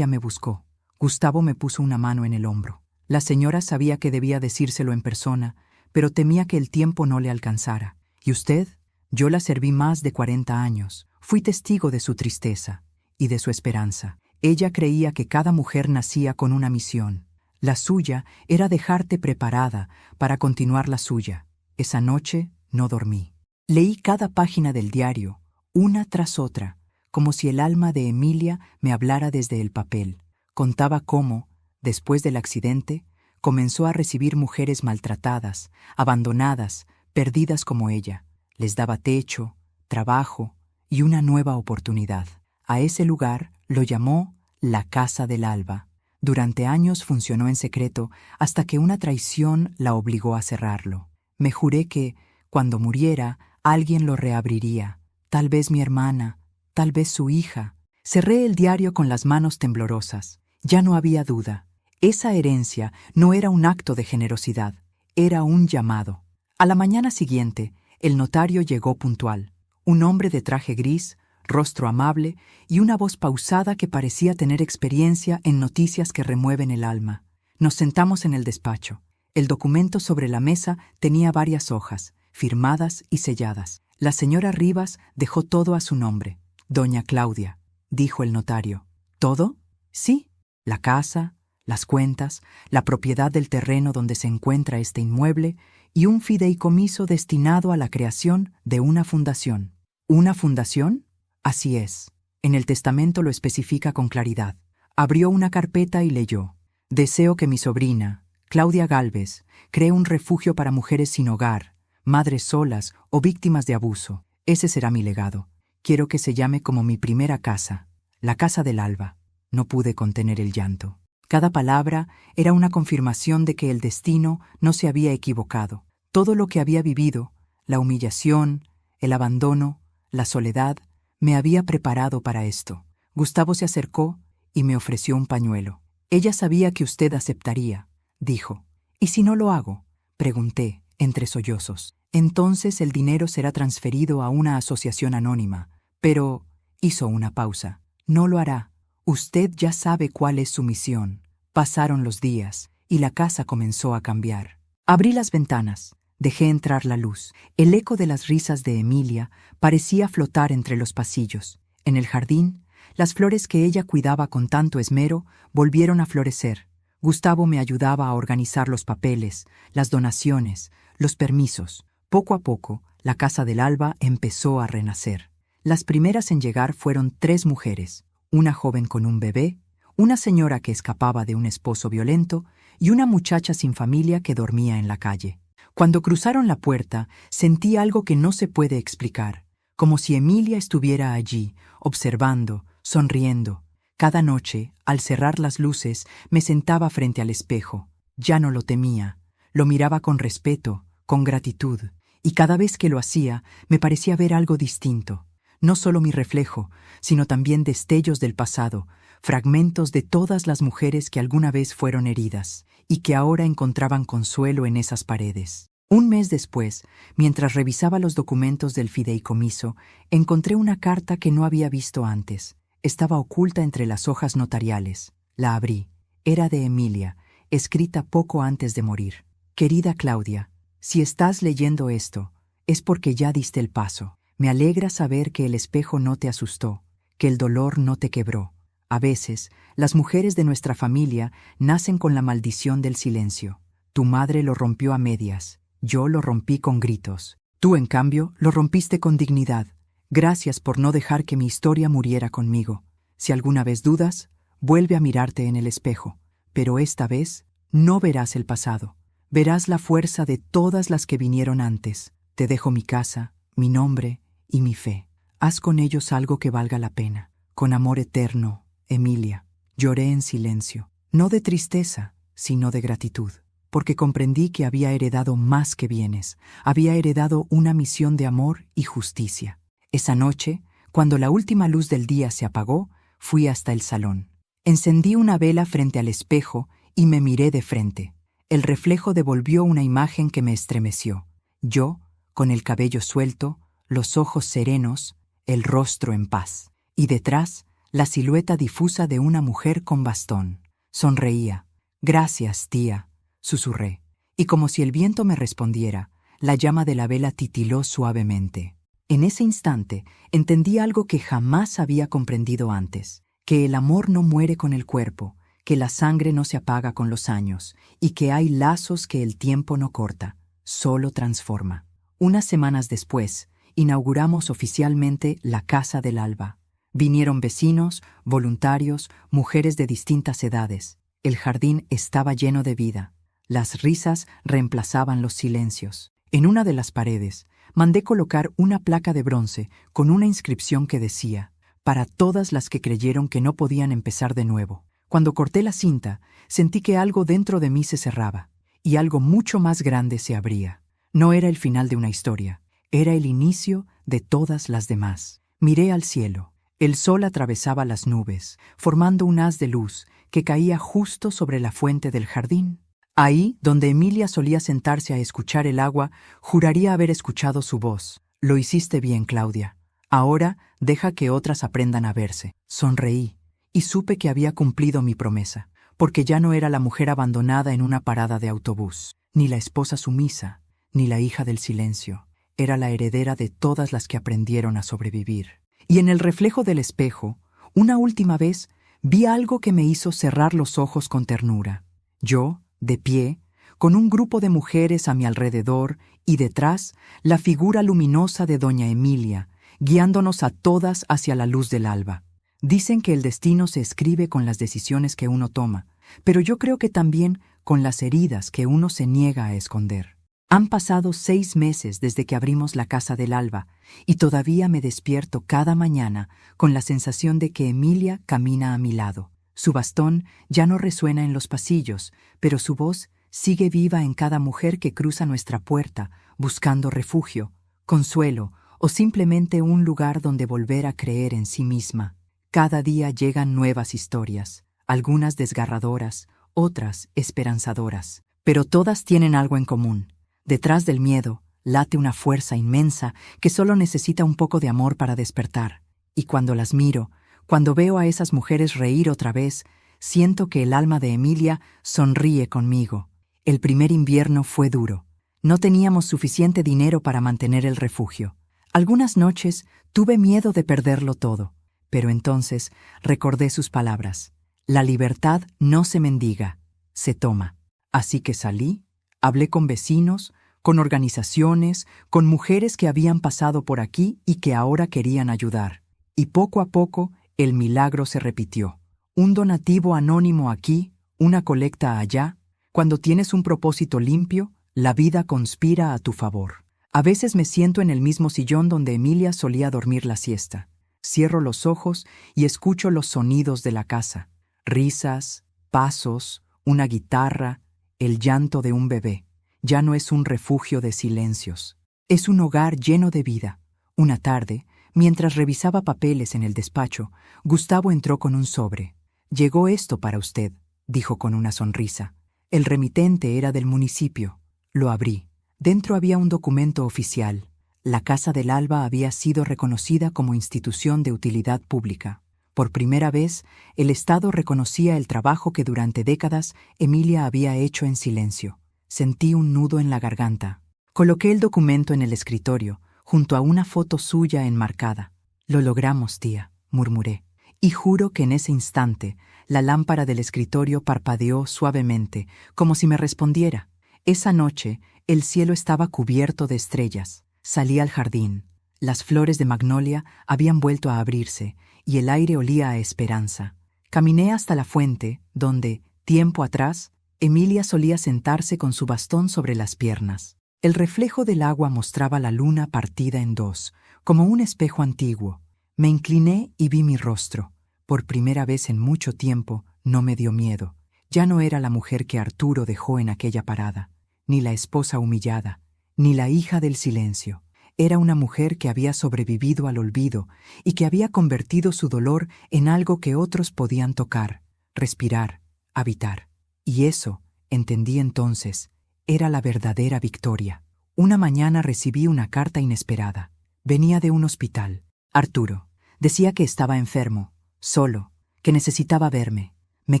me buscó. Gustavo me puso una mano en el hombro. La señora sabía que debía decírselo en persona, pero temía que el tiempo no le alcanzara. ¿Y usted? Yo la serví más de 40 años. Fui testigo de su tristeza y de su esperanza. Ella creía que cada mujer nacía con una misión. La suya era dejarte preparada para continuar la suya. Esa noche no dormí. Leí cada página del diario, una tras otra, como si el alma de Emilia me hablara desde el papel. Contaba cómo, después del accidente, comenzó a recibir mujeres maltratadas, abandonadas, perdidas como ella. Les daba techo, trabajo y una nueva oportunidad. A ese lugar lo llamó la Casa del Alba. Durante años funcionó en secreto hasta que una traición la obligó a cerrarlo. Me juré que, cuando muriera, alguien lo reabriría. Tal vez mi hermana, tal vez su hija. Cerré el diario con las manos temblorosas. Ya no había duda. Esa herencia no era un acto de generosidad, era un llamado. A la mañana siguiente, el notario llegó puntual. Un hombre de traje gris, rostro amable y una voz pausada que parecía tener experiencia en noticias que remueven el alma. Nos sentamos en el despacho. El documento sobre la mesa tenía varias hojas, firmadas y selladas. La señora Rivas dejó todo a su nombre. Doña Claudia, dijo el notario. ¿Todo? Sí. La casa, las cuentas, la propiedad del terreno donde se encuentra este inmueble y un fideicomiso destinado a la creación de una fundación. ¿Una fundación? Así es. En el testamento lo especifica con claridad. Abrió una carpeta y leyó. Deseo que mi sobrina, Claudia Gálvez, cree un refugio para mujeres sin hogar, madres solas o víctimas de abuso. Ese será mi legado. Quiero que se llame como mi primera casa, la casa del alba. No pude contener el llanto. Cada palabra era una confirmación de que el destino no se había equivocado. Todo lo que había vivido, la humillación, el abandono, la soledad, me había preparado para esto. Gustavo se acercó y me ofreció un pañuelo. Ella sabía que usted aceptaría, dijo. ¿Y si no lo hago?, pregunté, entre sollozos. Entonces el dinero será transferido a una asociación anónima. Pero, hizo una pausa, no lo hará. Usted ya sabe cuál es su misión. Pasaron los días y la casa comenzó a cambiar. Abrí las ventanas, dejé entrar la luz. El eco de las risas de Emilia parecía flotar entre los pasillos. En el jardín, las flores que ella cuidaba con tanto esmero volvieron a florecer. Gustavo me ayudaba a organizar los papeles, las donaciones, los permisos. Poco a poco, la Casa del Alba empezó a renacer. Las primeras en llegar fueron 3 mujeres, una joven con un bebé, una señora que escapaba de un esposo violento y una muchacha sin familia que dormía en la calle. Cuando cruzaron la puerta, sentí algo que no se puede explicar, como si Emilia estuviera allí, observando, sonriendo. Cada noche, al cerrar las luces, me sentaba frente al espejo. Ya no lo temía, lo miraba con respeto, con gratitud, y cada vez que lo hacía, me parecía ver algo distinto. No solo mi reflejo, sino también destellos del pasado, fragmentos de todas las mujeres que alguna vez fueron heridas y que ahora encontraban consuelo en esas paredes. Un mes después, mientras revisaba los documentos del fideicomiso, encontré una carta que no había visto antes. Estaba oculta entre las hojas notariales. La abrí. Era de Emilia, escrita poco antes de morir. Querida Claudia, si estás leyendo esto, es porque ya diste el paso. Me alegra saber que el espejo no te asustó, que el dolor no te quebró. A veces, las mujeres de nuestra familia nacen con la maldición del silencio. Tu madre lo rompió a medias, yo lo rompí con gritos. Tú, en cambio, lo rompiste con dignidad. Gracias por no dejar que mi historia muriera conmigo. Si alguna vez dudas, vuelve a mirarte en el espejo. Pero esta vez, no verás el pasado. Verás la fuerza de todas las que vinieron antes. Te dejo mi casa, mi nombre y mi fe. Haz con ellos algo que valga la pena. Con amor eterno, Emilia. Lloré en silencio, no de tristeza, sino de gratitud, porque comprendí que había heredado más que bienes, había heredado una misión de amor y justicia. Esa noche, cuando la última luz del día se apagó, fui hasta el salón. Encendí una vela frente al espejo y me miré de frente. El reflejo devolvió una imagen que me estremeció. Yo, con el cabello suelto, los ojos serenos, el rostro en paz. Y detrás, la silueta difusa de una mujer con bastón. Sonreía. «Gracias, tía», susurré. Y como si el viento me respondiera, la llama de la vela titiló suavemente. En ese instante, entendí algo que jamás había comprendido antes, que el amor no muere con el cuerpo, que la sangre no se apaga con los años, y que hay lazos que el tiempo no corta, solo transforma. Unas semanas después, inauguramos oficialmente la Casa del Alba. Vinieron vecinos, voluntarios, mujeres de distintas edades. El jardín estaba lleno de vida. Las risas reemplazaban los silencios. En una de las paredes, mandé colocar una placa de bronce con una inscripción que decía: «Para todas las que creyeron que no podían empezar de nuevo». Cuando corté la cinta, sentí que algo dentro de mí se cerraba, y algo mucho más grande se abría. No era el final de una historia, era el inicio de todas las demás. Miré al cielo. El sol atravesaba las nubes, formando un haz de luz que caía justo sobre la fuente del jardín. Ahí, donde Emilia solía sentarse a escuchar el agua, juraría haber escuchado su voz. «Lo hiciste bien, Claudia. Ahora deja que otras aprendan a verse». Sonreí y supe que había cumplido mi promesa, porque ya no era la mujer abandonada en una parada de autobús, ni la esposa sumisa, ni la hija del silencio. Era la heredera de todas las que aprendieron a sobrevivir. Y en el reflejo del espejo, una última vez, vi algo que me hizo cerrar los ojos con ternura. Yo, de pie, con un grupo de mujeres a mi alrededor y detrás, la figura luminosa de doña Emilia, guiándonos a todas hacia la luz del alba. Dicen que el destino se escribe con las decisiones que uno toma, pero yo creo que también con las heridas que uno se niega a esconder. Han pasado 6 meses desde que abrimos la Casa del Alba y todavía me despierto cada mañana con la sensación de que Emilia camina a mi lado. Su bastón ya no resuena en los pasillos, pero su voz sigue viva en cada mujer que cruza nuestra puerta, buscando refugio, consuelo o simplemente un lugar donde volver a creer en sí misma. Cada día llegan nuevas historias, algunas desgarradoras, otras esperanzadoras, pero todas tienen algo en común. Detrás del miedo late una fuerza inmensa que solo necesita un poco de amor para despertar. Y cuando las miro, cuando veo a esas mujeres reír otra vez, siento que el alma de Emilia sonríe conmigo. El primer invierno fue duro. No teníamos suficiente dinero para mantener el refugio. Algunas noches tuve miedo de perderlo todo, pero entonces recordé sus palabras. La libertad no se mendiga, se toma. Así que salí, hablé con vecinos, con organizaciones, con mujeres que habían pasado por aquí y que ahora querían ayudar. Y poco a poco, el milagro se repitió. Un donativo anónimo aquí, una colecta allá. Cuando tienes un propósito limpio, la vida conspira a tu favor. A veces me siento en el mismo sillón donde Emilia solía dormir la siesta. Cierro los ojos y escucho los sonidos de la casa. Risas, pasos, una guitarra, el llanto de un bebé. Ya no es un refugio de silencios. Es un hogar lleno de vida. Una tarde, mientras revisaba papeles en el despacho, Gustavo entró con un sobre. «Llegó esto para usted», dijo con una sonrisa. El remitente era del municipio. Lo abrí. Dentro había un documento oficial. La Casa del Alba había sido reconocida como institución de utilidad pública. Por primera vez, el Estado reconocía el trabajo que durante décadas Emilia había hecho en silencio. Sentí un nudo en la garganta. Coloqué el documento en el escritorio, junto a una foto suya enmarcada. «Lo logramos, tía», murmuré. Y juro que en ese instante, la lámpara del escritorio parpadeó suavemente, como si me respondiera. Esa noche, el cielo estaba cubierto de estrellas. Salí al jardín. Las flores de magnolia habían vuelto a abrirse, y el aire olía a esperanza. Caminé hasta la fuente, donde, tiempo atrás, Emilia solía sentarse con su bastón sobre las piernas. El reflejo del agua mostraba la luna partida en dos, como un espejo antiguo. Me incliné y vi mi rostro. Por primera vez en mucho tiempo no me dio miedo. Ya no era la mujer que Arturo dejó en aquella parada, ni la esposa humillada, ni la hija del silencio. Era una mujer que había sobrevivido al olvido y que había convertido su dolor en algo que otros podían tocar, respirar, habitar. Y eso, entendí entonces, era la verdadera victoria. Una mañana recibí una carta inesperada. Venía de un hospital. Arturo. Decía que estaba enfermo, solo, que necesitaba verme. Me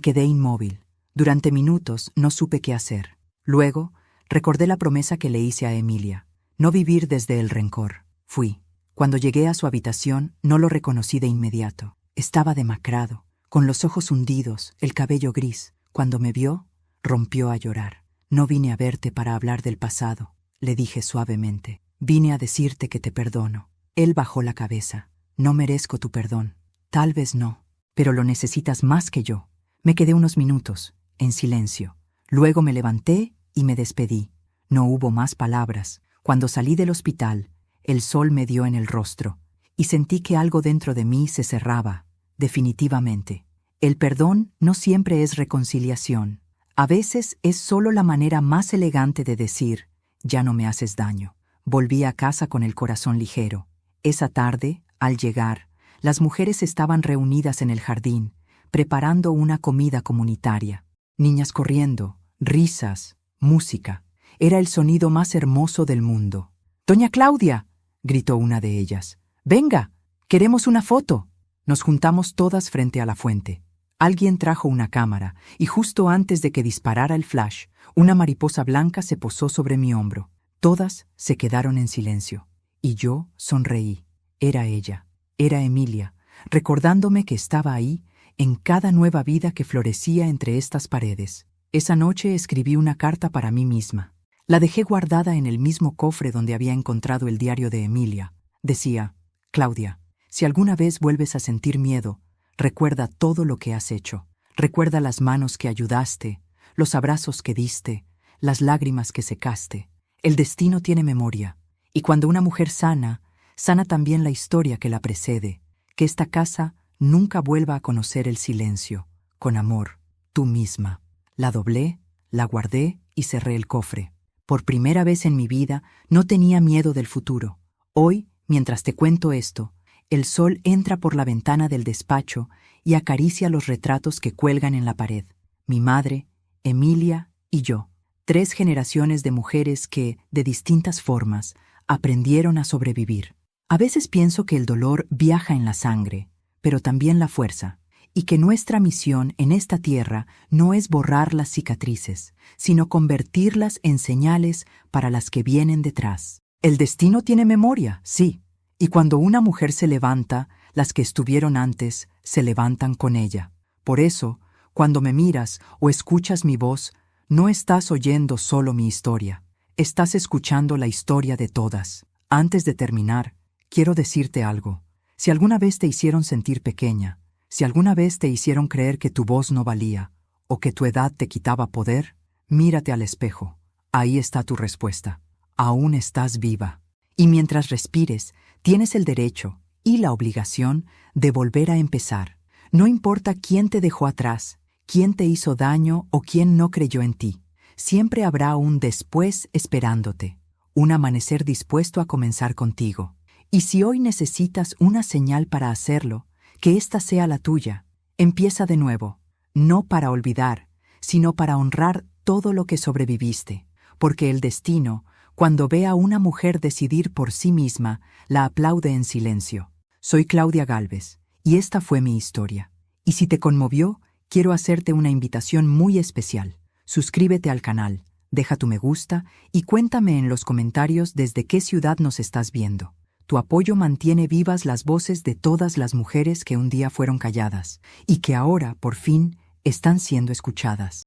quedé inmóvil. Durante minutos no supe qué hacer. Luego, recordé la promesa que le hice a Emilia. No vivir desde el rencor. Fui. Cuando llegué a su habitación, no lo reconocí de inmediato. Estaba demacrado, con los ojos hundidos, el cabello gris. Cuando me vio, rompió a llorar. «No vine a verte para hablar del pasado», le dije suavemente. «Vine a decirte que te perdono». Él bajó la cabeza. «No merezco tu perdón». «Tal vez no, pero lo necesitas más que yo». Me quedé unos minutos, en silencio. Luego me levanté y me despedí. No hubo más palabras. Cuando salí del hospital, el sol me dio en el rostro, y sentí que algo dentro de mí se cerraba, definitivamente. El perdón no siempre es reconciliación. A veces es solo la manera más elegante de decir, «ya no me haces daño». Volví a casa con el corazón ligero. Esa tarde, al llegar, las mujeres estaban reunidas en el jardín, preparando una comida comunitaria. Niñas corriendo, risas, música. Era el sonido más hermoso del mundo. «¡Doña Claudia!», gritó una de ellas. «¡Venga! ¡Queremos una foto!». Nos juntamos todas frente a la fuente. Alguien trajo una cámara, y justo antes de que disparara el flash, una mariposa blanca se posó sobre mi hombro. Todas se quedaron en silencio, y yo sonreí. Era ella, era Emilia, recordándome que estaba ahí, en cada nueva vida que florecía entre estas paredes. Esa noche escribí una carta para mí misma. La dejé guardada en el mismo cofre donde había encontrado el diario de Emilia. Decía, «Claudia, si alguna vez vuelves a sentir miedo, recuerda todo lo que has hecho. Recuerda las manos que ayudaste, los abrazos que diste, las lágrimas que secaste. El destino tiene memoria, y cuando una mujer sana, sana también la historia que la precede, que esta casa nunca vuelva a conocer el silencio. Con amor, tú misma. La doblé, la guardé y cerré el cofre. Por primera vez en mi vida no tenía miedo del futuro. Hoy, mientras te cuento esto, el sol entra por la ventana del despacho y acaricia los retratos que cuelgan en la pared. Mi madre, Emilia y yo. 3 generaciones de mujeres que, de distintas formas, aprendieron a sobrevivir. A veces pienso que el dolor viaja en la sangre, pero también la fuerza, y que nuestra misión en esta tierra no es borrar las cicatrices, sino convertirlas en señales para las que vienen detrás. El destino tiene memoria, sí, y cuando una mujer se levanta, las que estuvieron antes se levantan con ella. Por eso, cuando me miras o escuchas mi voz, no estás oyendo solo mi historia, estás escuchando la historia de todas. Antes de terminar, quiero decirte algo. Si alguna vez te hicieron sentir pequeña, si alguna vez te hicieron creer que tu voz no valía, o que tu edad te quitaba poder, mírate al espejo. Ahí está tu respuesta. Aún estás viva. Y mientras respires, tienes el derecho y la obligación de volver a empezar. No importa quién te dejó atrás, quién te hizo daño o quién no creyó en ti. Siempre habrá un después esperándote, un amanecer dispuesto a comenzar contigo. Y si hoy necesitas una señal para hacerlo, que ésta sea la tuya. Empieza de nuevo, no para olvidar, sino para honrar todo lo que sobreviviste, porque el destino, cuando ve a una mujer decidir por sí misma, la aplaude en silencio. Soy Claudia Gálvez, y esta fue mi historia. Y si te conmovió, quiero hacerte una invitación muy especial. Suscríbete al canal, deja tu me gusta y cuéntame en los comentarios desde qué ciudad nos estás viendo. Tu apoyo mantiene vivas las voces de todas las mujeres que un día fueron calladas y que ahora, por fin, están siendo escuchadas.